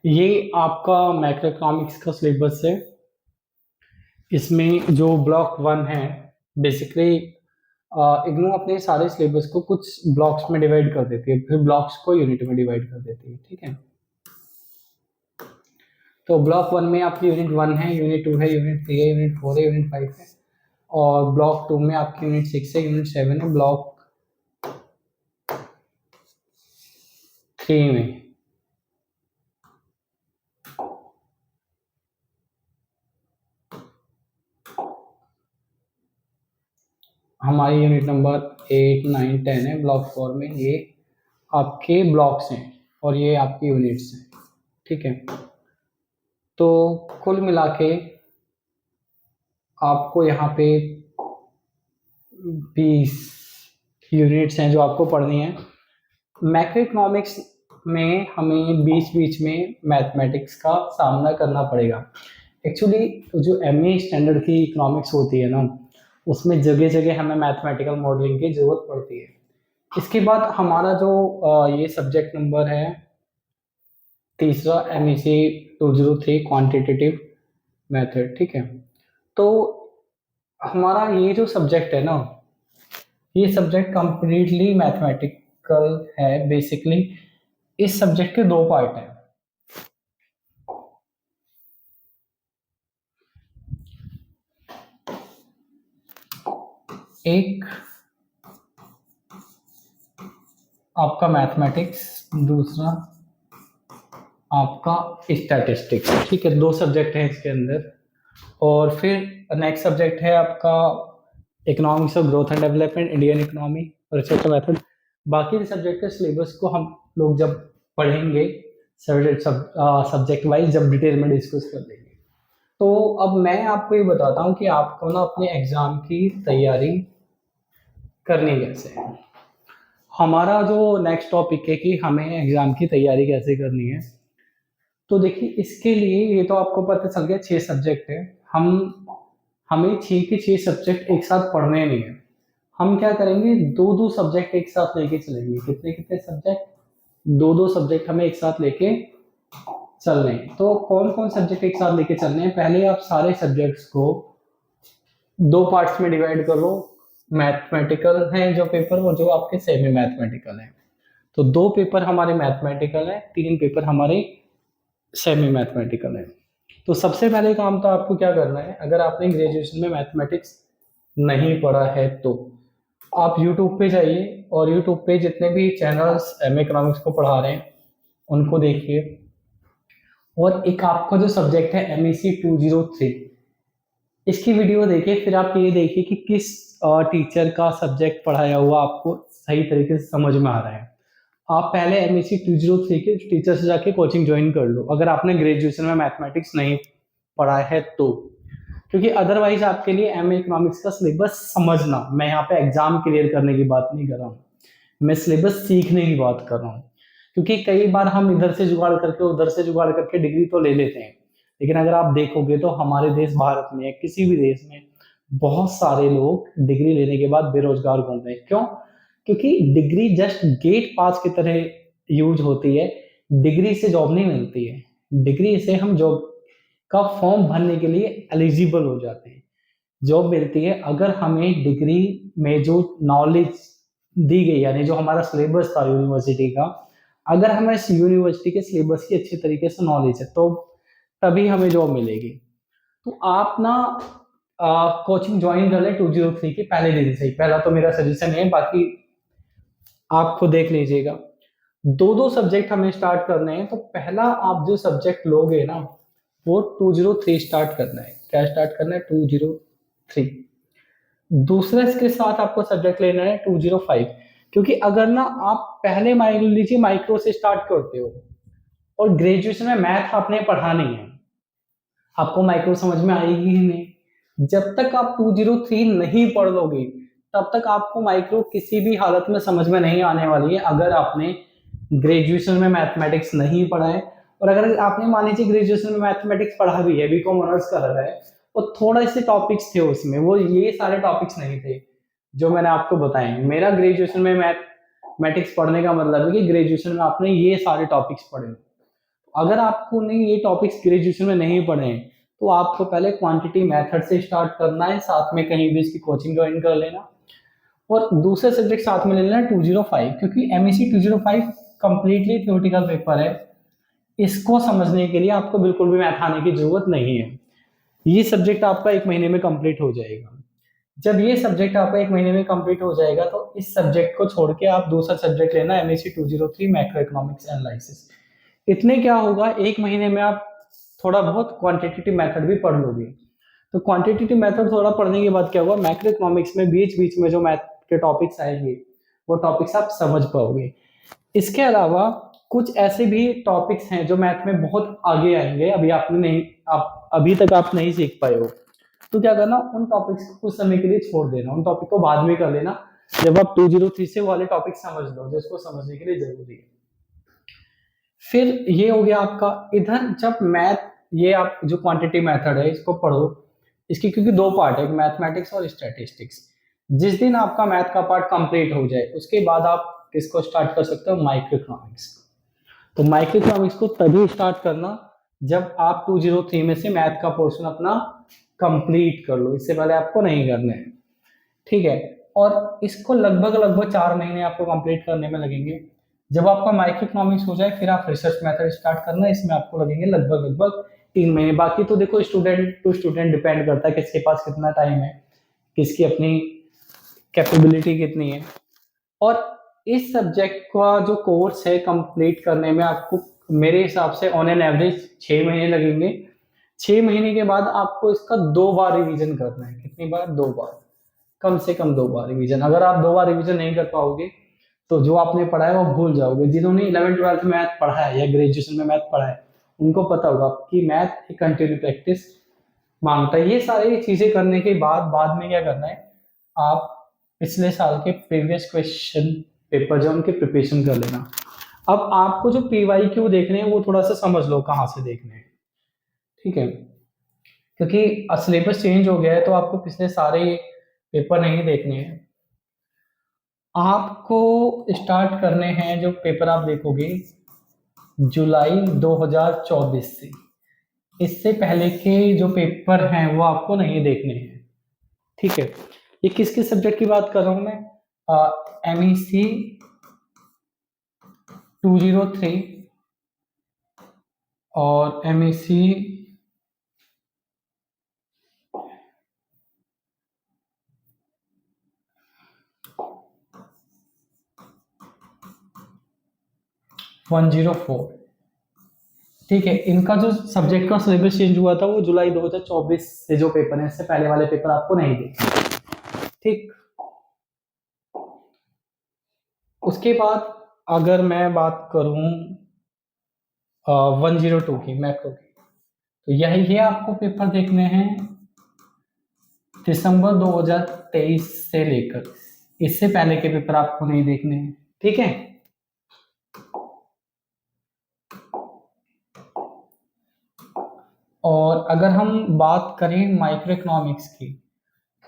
ये आपका मैक्रो इकोनॉमिक्स का सिलेबस है। इसमें जो ब्लॉक 1 है, बेसिकली इग्नू अपने सारे सिलेबस को कुछ ब्लॉक्स में डिवाइड कर देती है, फिर ब्लॉक्स को यूनिट में डिवाइड कर देती है। ठीक है, तो ब्लॉक 1 में आपकी यूनिट 1 है, यूनिट 2 है, यूनिट 3 है, यूनिट 4 है, यूनिट 5 है। और ब्लॉक 2 में आपकी यूनिट 6 है, यूनिट 7 है, ब्लॉक 3 में हमारी यूनिट नंबर 8, 9, 10 है। ब्लॉक 4 में ये आपके ब्लॉक्स हैं और ये आपकी यूनिट्स हैं, ठीक है। तो कुल मिला के आपको यहाँ पे 20 यूनिट्स हैं जो आपको पढ़नी है। मैक्रो इकोनॉमिक्स में हमें बीच बीच में मैथमेटिक्स का सामना करना पड़ेगा। एक्चुअली जो एमए स्टैंडर्ड की इकोनॉमिक्स होती है ना, उसमें जगह जगह हमें मैथमेटिकल मॉडलिंग की जरूरत पड़ती है। इसके बाद हमारा जो ये सब्जेक्ट नंबर है तीसरा, MEC 203 क्वांटिटेटिव मेथड, ठीक है। तो हमारा ये जो सब्जेक्ट है ना, ये सब्जेक्ट कंप्लीटली मैथमेटिकल है बेसिकली। इस सब्जेक्ट के दो पार्ट हैं। एक आपका मैथमेटिक्स, दूसरा आपका स्टैटिस्टिक्स, ठीक है। दो सब्जेक्ट हैं इसके अंदर। और फिर नेक्स्ट सब्जेक्ट है आपका economics of growth and development, Indian economy और रिसर्च मेथड। बाकी सब्जेक्ट के सिलेबस को हम लोग जब पढ़ेंगे सब्जेक्ट वाइज, जब डिटेल में डिस्कस कर लेंगे। तो अब मैं आपको ये बताता हूँ कि आपको ना अपने एग्जाम की तैयारी करनी कैसे है। हमारा जो नेक्स्ट टॉपिक है कि हमें एग्जाम की तैयारी कैसे करनी है। तो देखिए, इसके लिए ये तो आपको पता चल गया 6 सब्जेक्ट है। हमें 6 के 6 सब्जेक्ट एक साथ पढ़ने नहीं है। हम क्या करेंगे, दो दो सब्जेक्ट एक साथ लेके चलेंगे। कितने कितने सब्जेक्ट? दो दो सब्जेक्ट हमें एक साथ लेके चलने हैं। तो कौन कौन सब्जेक्ट एक साथ लेके चलने हैं? पहले आप सारे सब्जेक्ट्स को दो पार्ट्स में डिवाइड कर लो। मैथमेटिकल है जो पेपर, वो जो आपके सेमी मैथमेटिकल है। तो 2 पेपर हमारे मैथमेटिकल है, 3 पेपर हमारे सेमी मैथमेटिकल है। तो सबसे पहले काम तो आपको क्या करना है, अगर आपने ग्रेजुएशन में मैथमेटिक्स नहीं पढ़ा है तो आप यूट्यूब पे जाइए और यूट्यूब पे जितने भी चैनल्स एम इकोनॉमिक्स को पढ़ा रहे हैं उनको देखिए। और एक आपका जो सब्जेक्ट है MEC 203, इसकी वीडियो देखिए। फिर आप ये देखिए कि किस टीचर का सब्जेक्ट पढ़ाया हुआ आपको सही तरीके से समझ में आ रहा है। आप पहले MEC 203 के टीचर से जाके कोचिंग ज्वाइन कर लो, अगर आपने ग्रेजुएशन में मैथमेटिक्स नहीं पढ़ा है तो। क्योंकि अदरवाइज आपके लिए एमए इकोनॉमिक्स का सिलेबस समझना, मैं यहाँ पे एग्जाम क्लियर करने की बात नहीं कर रहा हूँ, मैं सिलेबस सीखने की बात कर रहा हूँ। क्योंकि कई बार हम इधर से जुगाड़ करके उधर से जुगाड़ करके डिग्री तो ले लेते हैं, लेकिन अगर आप देखोगे तो हमारे देश भारत में, किसी भी देश में, बहुत सारे लोग डिग्री लेने के बाद बेरोजगार घूम रहे हैं। क्यों? क्योंकि डिग्री जस्ट गेट पास की तरह यूज होती है। डिग्री से जॉब नहीं मिलती है, डिग्री से हम जॉब का फॉर्म भरने के लिए एलिजिबल हो जाते हैं, जॉब मिलती है अगर हमें डिग्री में जो नॉलेज दी गई, यानी जो हमारा सिलेबस था यूनिवर्सिटी का, अगर हमें इस यूनिवर्सिटी के सिलेबस की अच्छी तरीके से नॉलेज है तो तभी हमें जॉब मिलेगी। तो आप ना कोचिंग ज्वाइन कर ले 203 के पहले दिन से ही। पहला तो मेरा सजेशन है, बाकी आप खुद देख लीजिएगा। दो दो सब्जेक्ट हमें स्टार्ट करने हैं। तो पहला आप जो सब्जेक्ट लोगे ना, वो 203 स्टार्ट करना है। क्या स्टार्ट करना है? 203। दूसरा इसके साथ आपको सब्जेक्ट लेना है 205। क्योंकि अगर ना आप पहले मान लीजिए माइक्रो से स्टार्ट करते हो और ग्रेजुएशन में मैथ आपने पढ़ा नहीं है, आपको माइक्रो समझ में आएगी ही नहीं। जब तक आप 203 नहीं पढ़ लोगे तब तक आपको माइक्रो किसी भी हालत में समझ में नहीं आने वाली है, अगर आपने ग्रेजुएशन में मैथमेटिक्स नहीं पढ़ा है। और अगर आपने मान लीजिए ग्रेजुएशन में मैथमेटिक्स पढ़ा भी है, बीकॉम ऑनर्स कर रहा है, और थोड़ा से टॉपिक्स थे उसमें, वो ये सारे टॉपिक्स नहीं थे जो मैंने आपको बताए। मेरा ग्रेजुएशन में मैथमेटिक्स पढ़ने का मतलब है कि ग्रेजुएशन में आपने ये सारे टॉपिक्स पढ़े। अगर आपको नहीं ये टॉपिक्स ग्रेजुएशन में नहीं पढ़े हैं तो आपको पहले क्वांटिटी मेथड से स्टार्ट करना है, साथ में कहीं भी इसकी कोचिंग ज्वाइन कर लेना। और दूसरे सब्जेक्ट साथ में ले लेना 205, क्योंकि MEC 205 कंप्लीटली थ्योरेटिकल पेपर है। इसको समझने के लिए आपको बिल्कुल भी मैथ आने की जरूरत नहीं है। ये सब्जेक्ट आपका 1 महीने में कंप्लीट हो जाएगा। जब ये सब्जेक्ट आपका 1 महीने में कंप्लीट हो जाएगा तो इस सब्जेक्ट को छोड़ के आप दूसरा सब्जेक्ट लेना, MEC 203 मैक्रो इकोनॉमिक्स एनालिसिस। इतने क्या होगा, 1 महीने में आप थोड़ा बहुत क्वांटिटेटिव मेथड भी पढ़ लोगे। तो क्वांटिटेटिव मेथड थोड़ा पढ़ने के बाद क्या हुआ, मैक्रो इकोनॉमिक्स में बीच बीच में जो मैथ के टॉपिक्स आएंगे वो टॉपिक्स आप समझ पाओगे। इसके अलावा कुछ ऐसे भी टॉपिक्स हैं जो मैथ में बहुत आगे आएंगे, अभी आपने नहीं, आप अभी तक आप नहीं सीख पाए हो। तो क्या करना, उन टॉपिक्स को कुछ समय के लिए छोड़ देना, उन टॉपिक को बाद में कर लेना जब आप 203 से वाले टॉपिक समझ लो जिसको समझने के लिए जरूरी है। फिर ये हो गया आपका। इधर जब मैथ, ये आप जो क्वांटिटी मेथड है इसको पढ़ो, इसकी क्योंकि दो पार्ट है, मैथमेटिक्स और स्टैटिस्टिक्स। जिस दिन आपका मैथ का पार्ट कंप्लीट हो जाए उसके बाद आप किसको स्टार्ट कर सकते हो, माइक्रो इकोनॉमिक्स। तो माइक्रो इकोनॉमिक्स को तभी स्टार्ट करना जब आप 203 में से मैथ का पोर्शन अपना कंप्लीट कर लो, इससे पहले आपको नहीं करना है, ठीक है। और इसको लगभग लगभग 4 महीने आपको कंप्लीट करने में लगेंगे। जब आपका माइक्रो इकोनॉमिक्स हो जाए फिर आप रिसर्च मेथड स्टार्ट करना, इसमें आपको लगेंगे लगभग लगभग 3 महीने। बाकी तो देखो स्टूडेंट टू स्टूडेंट डिपेंड करता है किसके पास कितना टाइम है, किसकी अपनी कैपेबिलिटी कितनी है। और इस सब्जेक्ट का जो कोर्स है कंप्लीट करने में आपको मेरे हिसाब से ऑन एन एवरेज 6 महीने लगेंगे। 6 महीने के बाद आपको इसका 2 बार रिवीजन करना है। कितनी बार? 2 बार, कम से कम 2 बार रिवीजन। अगर आप 2 बार रिवीजन नहीं कर पाओगे तो जो आपने पढ़ा है वो भूल जाओगे। जिन्होंने 11th-12th में मैथ पढ़ा है या ग्रेजुएशन में मैथ पढ़ा है उनको पता होगा कि मैथ एक कंटिन्यू प्रैक्टिस मांगता है। ये सारी चीजें करने के बाद में क्या करना है, आप पिछले साल के प्रीवियस क्वेश्चन पेपर जो उनके प्रिपरेशन कर लेना। अब आपको जो PYQ देखने हैं वो थोड़ा सा समझ लो कहाँ से देखने हैं, ठीक है, क्योंकि सिलेबस चेंज हो गया है तो आपको पिछले सारे पेपर नहीं देखने हैं। आपको स्टार्ट करने हैं, जो पेपर आप देखोगे जुलाई 2024 से, इससे पहले के जो पेपर हैं वो आपको नहीं देखने हैं, ठीक है। ये किस किस सब्जेक्ट की बात कर रहा हूं मैं, MEC 203 और MEC 104, ठीक है। इनका जो सब्जेक्ट का सिलेबस चेंज हुआ था वो जुलाई 2024 से जो पेपर है, इससे पहले वाले पेपर आपको नहीं देखे, ठीक। उसके बाद अगर मैं बात करूं 102 की मैक्रो की, तो ये आपको पेपर देखने हैं दिसंबर 2023 से लेकर, इससे पहले के पेपर आपको नहीं देखने हैं, ठीक है। और अगर हम बात करें माइक्रो इकोनॉमिक्स की,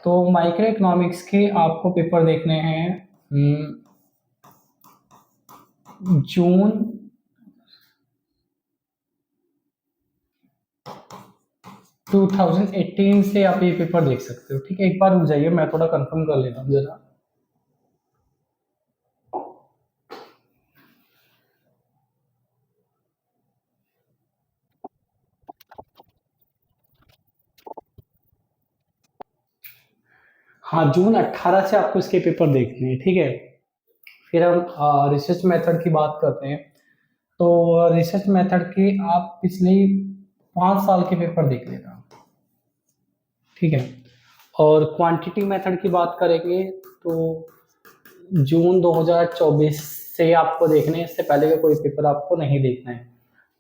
तो माइक्रो इकोनॉमिक्स के आपको पेपर देखने हैं जून 2018 से आप ये पेपर देख सकते हो, ठीक है। एक बार रुक जाइए, मैं थोड़ा कंफर्म कर लेता हूँ जरा। हाँ, जून 18 से आपको इसके पेपर देखने हैं, ठीक है। फिर हम रिसर्च मेथड की बात करते हैं, तो रिसर्च मेथड के आप पिछले 5 साल के पेपर देख लेना, ठीक है। और क्वांटिटी मेथड की बात करेंगे तो जून 2024 से आपको देखने हैं, इससे पहले का कोई पेपर आपको नहीं देखना है।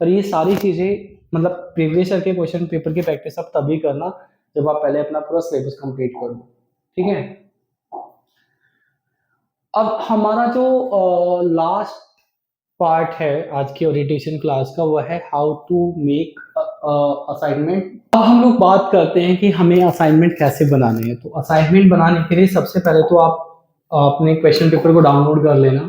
पर ये सारी चीजें मतलब प्रीवियस ईयर के क्वेश्चन पेपर की प्रैक्टिस आप तभी करना जब आप पहले अपना पूरा सिलेबस कंप्लीट करो, ठीक है। अब हमारा जो लास्ट पार्ट है आज की ओरिएंटेशन क्लास का, वो है हाउ टू मेक असाइनमेंट। अब हम लोग बात करते हैं कि हमें असाइनमेंट कैसे बनाने हैं। तो असाइनमेंट बनाने के लिए सबसे पहले तो आप अपने क्वेश्चन पेपर को डाउनलोड कर लेना।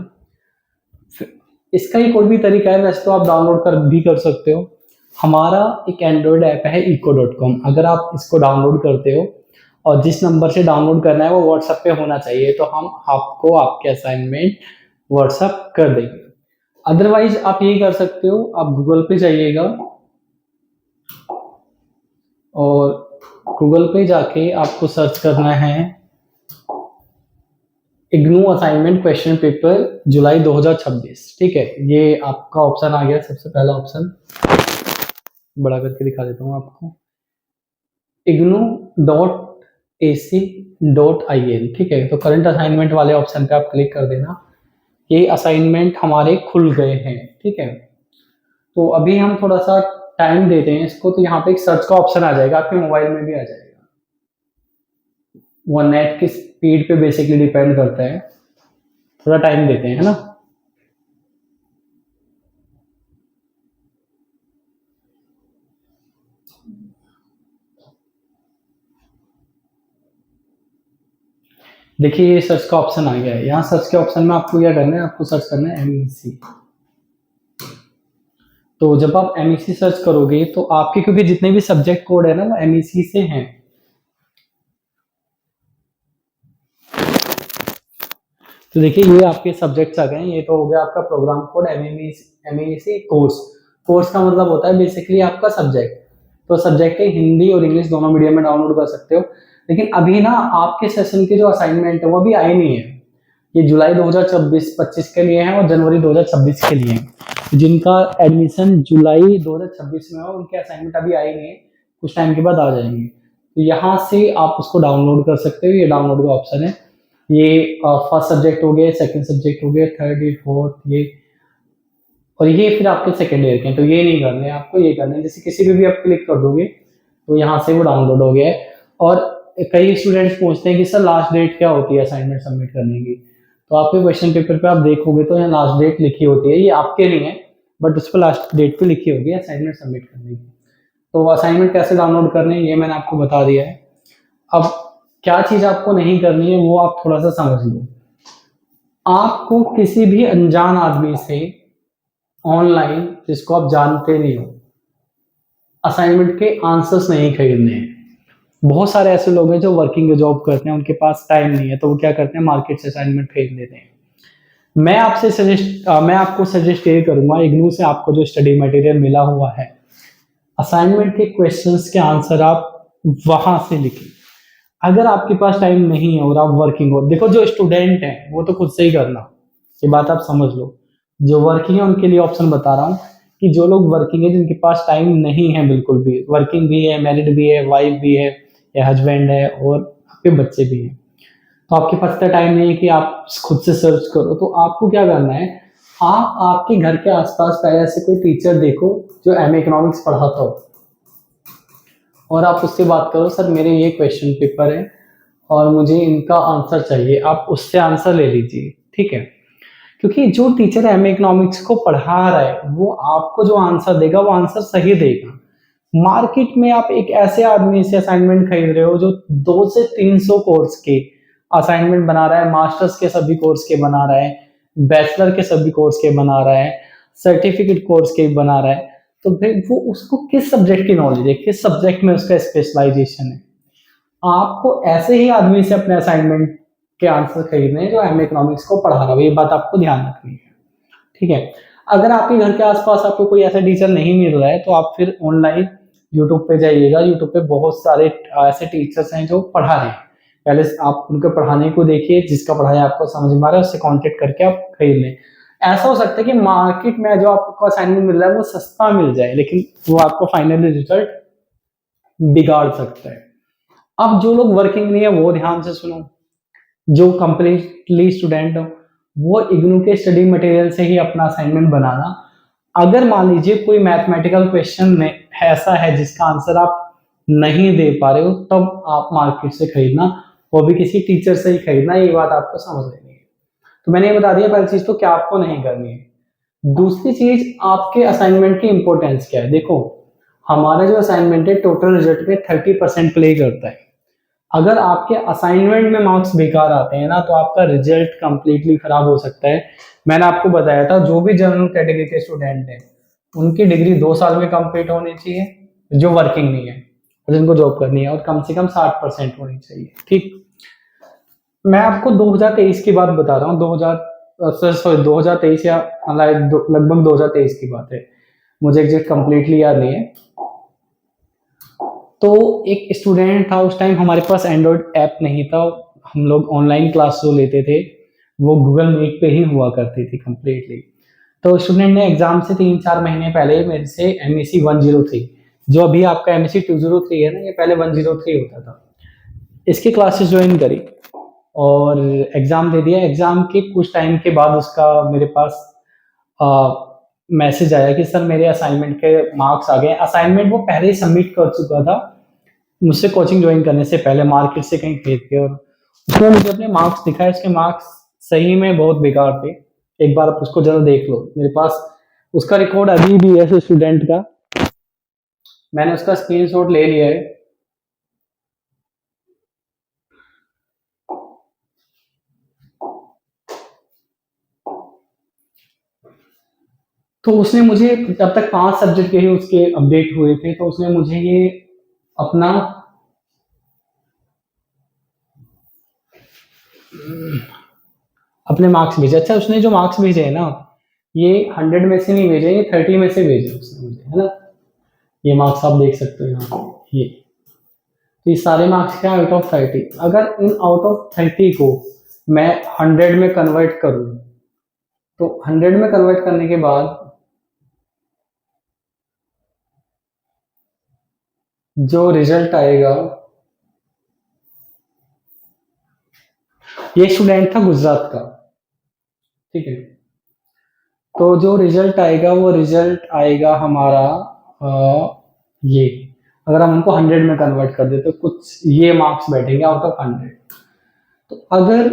इसका एक और भी तरीका है, वैसे तो आप डाउनलोड कर सकते हो। हमारा एक एंड्रॉयड ऐप है eco.com, अगर आप इसको डाउनलोड करते हो और जिस नंबर से डाउनलोड करना है वो व्हाट्सएप पे होना चाहिए, तो हम आपको आपके असाइनमेंट व्हाट्सएप कर देंगे। अदरवाइज आप ये कर सकते हो, आप गूगल पे जाइएगा और गूगल पे जाके आपको सर्च करना है इग्नू असाइनमेंट क्वेश्चन पेपर जुलाई 2026, ठीक है। ये आपका ऑप्शन आ गया, सबसे पहला ऑप्शन बड़ा करके दिखा देता हूँ आपको। ignu.ac.in, ठीक है। तो करंट असाइनमेंट वाले ऑप्शन पे आप क्लिक कर देना। ये असाइनमेंट हमारे खुल गए हैं, ठीक है। तो अभी हम थोड़ा सा टाइम देते हैं इसको, तो यहाँ पे एक सर्च का ऑप्शन आ जाएगा, आपके मोबाइल में भी आ जाएगा। वो नेट की स्पीड पे बेसिकली डिपेंड करता है, थोड़ा टाइम देते हैं, है ना। देखिए ये सर्च का ऑप्शन आ गया है। यहाँ सर्च के ऑप्शन में आपको क्या करना है, आपको सर्च करना है MEC। तो जब आप MEC सर्च करोगे तो आपके, क्योंकि जितने भी सब्जेक्ट कोड है ना वो MEC से हैं, तो देखिए ये आपके सब्जेक्ट्स आ गए। ये तो हो गया आपका programme code MEC course. Course का मतलब होता है बेसिकली आपका सब्जेक्ट। तो सब्जेक्ट है हिंदी और इंग्लिश दोनों मीडियम में डाउनलोड कर सकते हो। लेकिन अभी ना आपके सेशन के जो असाइनमेंट है वो अभी आए नहीं है। ये जुलाई 2024-25 के लिए हैं और जनवरी 2026 के लिए हैं। जिनका एडमिशन जुलाई 2026 में हो उनके असाइनमेंट अभी आए नहीं है, कुछ टाइम के बाद आ जाएंगे। तो यहाँ से आप उसको डाउनलोड कर सकते हो, ये डाउनलोड का ऑप्शन है। ये फर्स्ट सब्जेक्ट हो गया, सेकंड सब्जेक्ट हो गया, थर्ड, ये फोर्थ, ये, और ये फिर आपके सेकंड ईयर के हैं। तो ये नहीं करने हैं आपको, ये करने हैं। जैसे किसी पे भी आप क्लिक कर दोगे तो यहाँ से वो डाउनलोड हो गया है। और कई स्टूडेंट्स पूछते हैं कि सर लास्ट डेट क्या होती है असाइनमेंट सबमिट करने की। तो आपके क्वेश्चन पेपर पे आप देखोगे तो यहाँ लास्ट डेट लिखी होती है, ये आपके नहीं है बट उस पर लास्ट डेट पे लिखी होगी असाइनमेंट सबमिट करने की। तो असाइनमेंट कैसे डाउनलोड करने हैं ये मैंने आपको बता दिया है। अब क्या चीज आपको नहीं करनी है वो आप थोड़ा सा समझ लो। आपको किसी भी अनजान आदमी से ऑनलाइन, जिसको आप जानते नहीं हो, असाइनमेंट के आंसर्स नहीं खरीदने हैं। बहुत सारे ऐसे लोग हैं जो वर्किंग जॉब करते हैं, उनके पास टाइम नहीं है, तो वो क्या करते हैं, मार्केट से असाइनमेंट खरीद लेते हैं। मैं आपको सजेस्ट ये करूंगा, इग्नू से आपको जो स्टडी मटेरियल मिला हुआ है, असाइनमेंट के क्वेश्चंस के आंसर आप वहां से लिखें। अगर आपके पास टाइम नहीं है और आप वर्किंग हो, देखो जो स्टूडेंट है वो तो खुद से ही करना, ये बात आप समझ लो। जो वर्किंग है उनके लिए ऑप्शन बता रहा हूँ कि जो लोग वर्किंग है, जिनके पास टाइम नहीं है बिल्कुल भी, वर्किंग भी है, मैरिड भी है, वाइफ भी है या हस्बैंड है और आपके बच्चे भी हैं, तो आपके पास इतना टाइम नहीं है कि आप खुद से सर्च करो। तो आपको क्या करना है, आप आपके घर के आसपास पहले से कोई टीचर देखो जो एमए इकोनॉमिक्स पढ़ाता हो और आप उससे बात करो, सर मेरे ये क्वेश्चन पेपर है और मुझे इनका आंसर चाहिए, आप उससे आंसर ले लीजिए, ठीक है। क्योंकि जो टीचर एमए इकोनॉमिक्स को पढ़ा रहा है वो आपको जो आंसर देगा वो आंसर सही देगा। मार्केट में आप एक ऐसे आदमी से असाइनमेंट खरीद रहे हो जो 200 से 300 कोर्स के असाइनमेंट बना रहा है, मास्टर्स के सभी कोर्स के बना रहा है, बैचलर के सभी कोर्स के बना रहा है, सर्टिफिकेट कोर्स के बना रहा है। तो फिर वो उसको किस सब्जेक्ट की नॉलेज है, किस सब्जेक्ट में उसका स्पेशलाइजेशन है। आपको ऐसे ही आदमी से अपने असाइनमेंट के आंसर खरीदने हैं जो एमए इकोनॉमिक्स को पढ़ा रहा हो, ये बात आपको ध्यान रखनी है, ठीक है। अगर आपके घर के आसपास आपको कोई ऐसा टीचर नहीं मिल रहा है तो आप फिर ऑनलाइन यूट्यूब पे जाइएगा। यूट्यूब पे बहुत सारे ऐसे टीचर्स हैं जो पढ़ा रहे हैं, पहले आप उनके पढ़ाने को देखिए, जिसका पढ़ाया आपको समझ में आ रहा है उससे कांटेक्ट करके आप खरीद लें। ऐसा हो सकता है कि मार्केट में जो आपको असाइनमेंट मिल रहा है वो सस्ता मिल जाए, लेकिन वो आपको फाइनली रिजल्ट बिगाड़ सकता है। अब जो लोग वर्किंग नहीं है वो ध्यान से सुनो, जो कंप्लीटली स्टूडेंट हो वो इग्नू के स्टडी मटेरियल से ही अपना असाइनमेंट बनाना। अगर मान लीजिए कोई मैथमेटिकल क्वेश्चन में ऐसा है जिसका आंसर आप नहीं दे पा रहे हो, तब आप मार्केट से खरीदना, वो भी किसी टीचर से ही खरीदना, ये बात आपको समझ लेनी है। तो मैंने ये बता दिया पहली चीज तो क्या आपको नहीं करनी है। दूसरी चीज, आपके असाइनमेंट की इंपॉर्टेंस क्या है। देखो हमारा जो असाइनमेंट है टोटल रिजल्ट में 30% प्ले करता है। अगर आपके असाइनमेंट में मार्क्स बेकार आते हैं ना तो आपका रिजल्ट कंप्लीटली खराब हो सकता है। मैंने आपको बताया था जो भी जनरल कैटेगरी के स्टूडेंट हैं उनकी डिग्री 2 साल में कंप्लीट होनी चाहिए, जो वर्किंग नहीं है और जिनको जॉब करनी है, और कम से कम 60% होनी चाहिए, ठीक। मैं आपको 2023 की बात बता रहा हूँ, 2023 या लगभग 2023 की बात है, मुझे एग्जैक्ट कंप्लीटली याद नहीं है। तो एक स्टूडेंट था, उस टाइम हमारे पास एंड्रॉयड ऐप नहीं था, हम लोग ऑनलाइन क्लास जो लेते थे वो गूगल मीट पे ही हुआ करती थी कंप्लीटली। तो स्टूडेंट ने एग्जाम से 3-4 महीने पहले मेरे से MEC 103 जो अभी आपका MSc 203 है ना, ये पहले 103 होता था। इसकी क्लासेस ज्वाइन करी और एग्जाम दे दिया। एग्जाम के कुछ टाइम के बाद उसका मेरे पास मैसेज आया कि सर मेरे असाइनमेंट के मार्क्स आ गए। असाइनमेंट वो पहले ही सबमिट कर चुका था मुझसे कोचिंग ज्वाइन करने से पहले, मार्केट से कहीं खरीद के, और उसने मुझे अपने मार्क्स दिखाए। उसके मार्क्स सही में बहुत बेकार थे। एक बार आप उसको जरा देख लो, मेरे पास उसका रिकॉर्ड अभी भी है स्टूडेंट का, मैंने उसका स्क्रीनशॉट ले लिया है। तो उसने मुझे, जब तक 5 सब्जेक्ट के ही उसके अपडेट हुए थे, तो उसने मुझे ये अपना अपने मार्क्स भेजे। अच्छा, उसने जो मार्क्स भेजे हैं ना, ये 100 में से नहीं भेजे, ये 30 में से भेजे उसने मुझे, है ना। ये मार्क्स आप देख सकते हो यहाँ, ये तो ये सारे मार्क्स क्या, आउट ऑफ 30। अगर इन आउट ऑफ 30 को मैं 100 में कन्वर्ट करूं, तो 100 में कन्वर्ट करने के बाद जो रिजल्ट आएगा, ये स्टूडेंट था गुजरात का, ठीक है। तो जो रिजल्ट आएगा वो रिजल्ट आएगा हमारा ये, अगर हम उनको 100 में कन्वर्ट कर दे तो कुछ ये मार्क्स बैठेंगे आउट ऑफ 100। तो अगर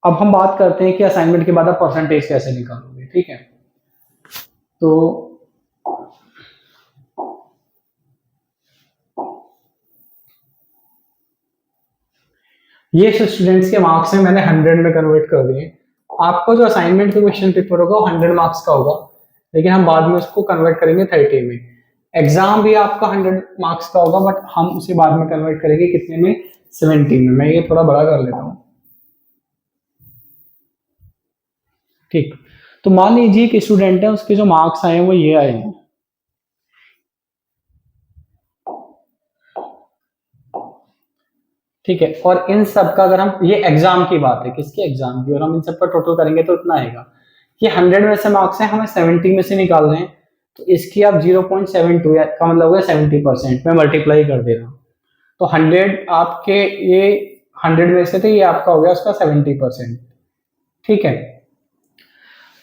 अब हम बात करते हैं कि असाइनमेंट के बाद आप परसेंटेज कैसे निकालोगे, ठीक है। तो ये स्टूडेंट्स के मार्क्स हैं, मैंने 100 में कन्वर्ट कर दिए। आपका जो असाइनमेंट का क्वेश्चन पेपर होगा वो 100 मार्क्स का होगा, लेकिन हम बाद में उसको कन्वर्ट करेंगे 30 में। एग्जाम भी आपका 100 मार्क्स का होगा, बट हम उसे बाद में कन्वर्ट करेंगे कितने में, 70 में। मैं ये थोड़ा बड़ा कर लेता हूँ, ठीक। तो मान लीजिए कि स्टूडेंट है, उसके जो मार्क्स आए हैं वो ये आए हैं, ठीक है। और इन सब का अगर हम, ये एग्जाम की बात है, किसकी, एग्जाम की, और हम इन सब का टोटल करेंगे तो इतना आएगा। ये 100 में से मार्क्स हैं, हमें 70 में से निकाल रहे हैं, तो इसकी आप 0.72 का मतलब होगा 70% में मल्टीप्लाई कर दे रहा हूँ। तो 100 आपके, ये 100 में से थे, ये आपका हो गया उसका 70%, ठीक है।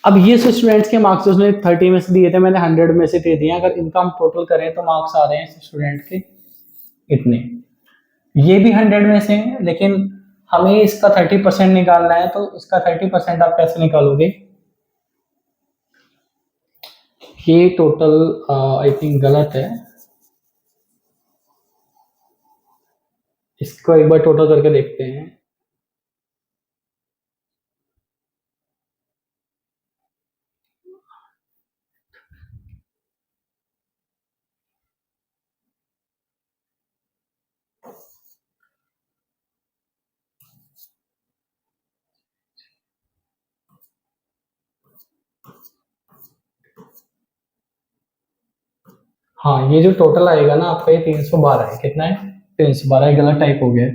अब ये स्टूडेंट्स के मार्क्स उसने 30 में से दिए थे, मैंने 100 में से दे दिए। अगर इनका हम टोटल करें तो मार्क्स आ रहे हैं स्टूडेंट के इतने। ये भी 100 में से है, लेकिन हमें इसका 30% निकालना है, तो इसका 30% आप कैसे निकालोगे, ये टोटल आई थिंक गलत है, इसको एक बार टोटल करके देखते हैं। हाँ, ये जो टोटल आएगा ना आपका, ये 312 है। कितना है, 312। गलत टाइप हो गया है।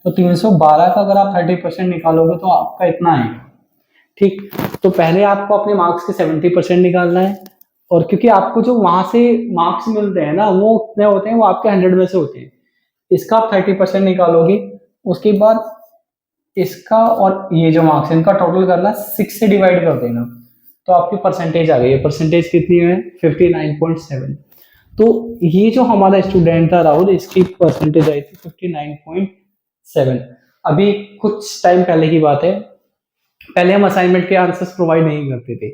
तो 312 का अगर आप 30% निकालोगे तो आपका इतना आएगा, ठीक। तो पहले आपको अपने मार्क्स के 70% निकालना है, और क्योंकि आपको जो वहां से मार्क्स मिलते हैं ना, वो कितने होते हैं, वो आपके 100 में से होते हैं। इसका आप 30% निकालोगे, उसके बाद इसका और ये जो मार्क्स है इनका टोटल करना, 6 से डिवाइड कर देना, तो आपकी परसेंटेज आ गई है। परसेंटेज कितनी है, 59.7। तो ये जो हमारा स्टूडेंट था राहुल, इसकी परसेंटेज आई थी 59.7। अभी कुछ टाइम पहले की बात है, पहले हम असाइनमेंट के आंसर्स प्रोवाइड नहीं करते थे।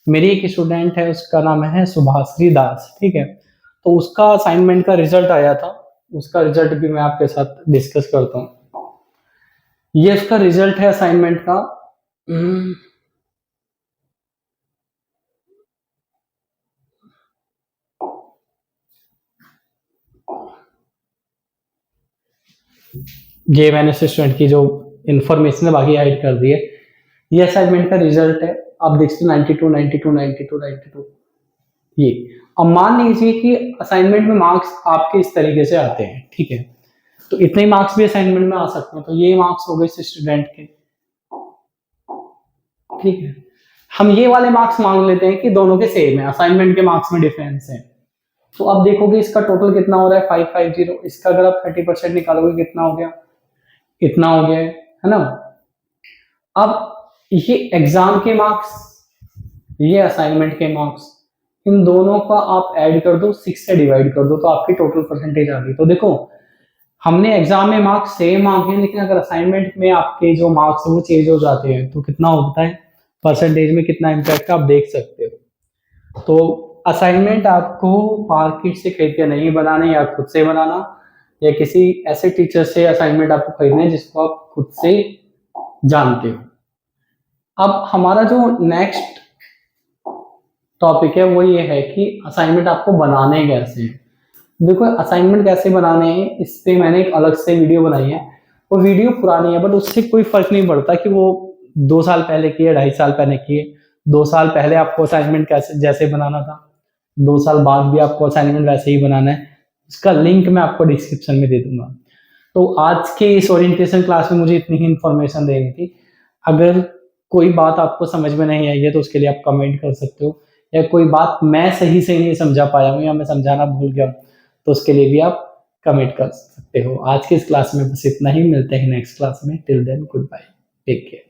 मेरी एक स्टूडेंट है, उसका नाम है सुभाश्री दास, ठीक है। तो उसका असाइनमेंट का रिजल्ट आया था, उसका रिजल्ट भी मैं आपके साथ डिस्कस करता हूँ। ये उसका रिजल्ट है असाइनमेंट का। ये मैंने स्टूडेंट की जो इन्फॉर्मेशन है बाकी हाइड कर दी है। ये असाइनमेंट का रिजल्ट है, आप देख सकते हो 92 92 92 92। ये अब मान लीजिए कि असाइनमेंट में मार्क्स आपके इस तरीके से आते हैं, ठीक है। तो इतने मार्क्स भी असाइनमेंट में आ सकते हैं, तो ये मार्क्स हो गए स्टूडेंट के, ठीक है। हम ये वाले मार्क्स मान लेते हैं कि दोनों के सेम है, असाइनमेंट के मार्क्स में डिफरेंस है। तो अब देखोगे इसका टोटल कितना हो रहा है 550, इसका अगर आप 30% निकालोगे कितना हो गया, इतना हो गया है ना। अब ये एग्जाम के मार्क्स, ये असाइनमेंट के मार्क्स, इन दोनों का आप ऐड कर दो, 6 से डिवाइड कर दो, तो आपकी टोटल परसेंटेज आ गई। तो देखो हमने एग्जाम में मार्क्स सेम आ गए, लेकिन अगर असाइनमेंट में आपके जो मार्क्स वो चेंज हो जाते हैं तो कितना होता है परसेंटेज में, कितना इम्पैक्ट आप देख सकते हो। तो असाइनमेंट आपको मार्केट से खरीद के नहीं बनाने, या खुद से बनाना, या किसी ऐसे टीचर से असाइनमेंट आपको खरीदना है जिसको आप खुद से जानते हो। अब हमारा जो नेक्स्ट टॉपिक है वो ये है कि असाइनमेंट आपको बनाने कैसे हैं। देखो असाइनमेंट कैसे बनाने हैं इस पे मैंने एक अलग से वीडियो बनाई है, वो वीडियो पुरानी है बट उससे कोई फर्क नहीं पड़ता कि वो 2 साल पहले की है, 2.5 साल पहले की है। 2 साल पहले आपको असाइनमेंट कैसे जैसे बनाना था, 2 साल बाद भी आपको असाइनमेंट वैसे ही बनाना है। उसका लिंक मैं आपको डिस्क्रिप्शन में दे दूंगा। तो आज के इस ओरिएंटेशन क्लास में मुझे इतनी ही इन्फॉर्मेशन देनी थी। अगर कोई बात आपको समझ में नहीं आई है तो उसके लिए आप कमेंट कर सकते हो, या कोई बात मैं सही से नहीं समझा पाया हूँ या मैं समझाना भूल गया हूँ तो उसके लिए भी आप कमेंट कर सकते हो। आज की इस क्लास में बस इतना ही, मिलते हैं नेक्स्ट क्लास में। Till then goodbye, take care.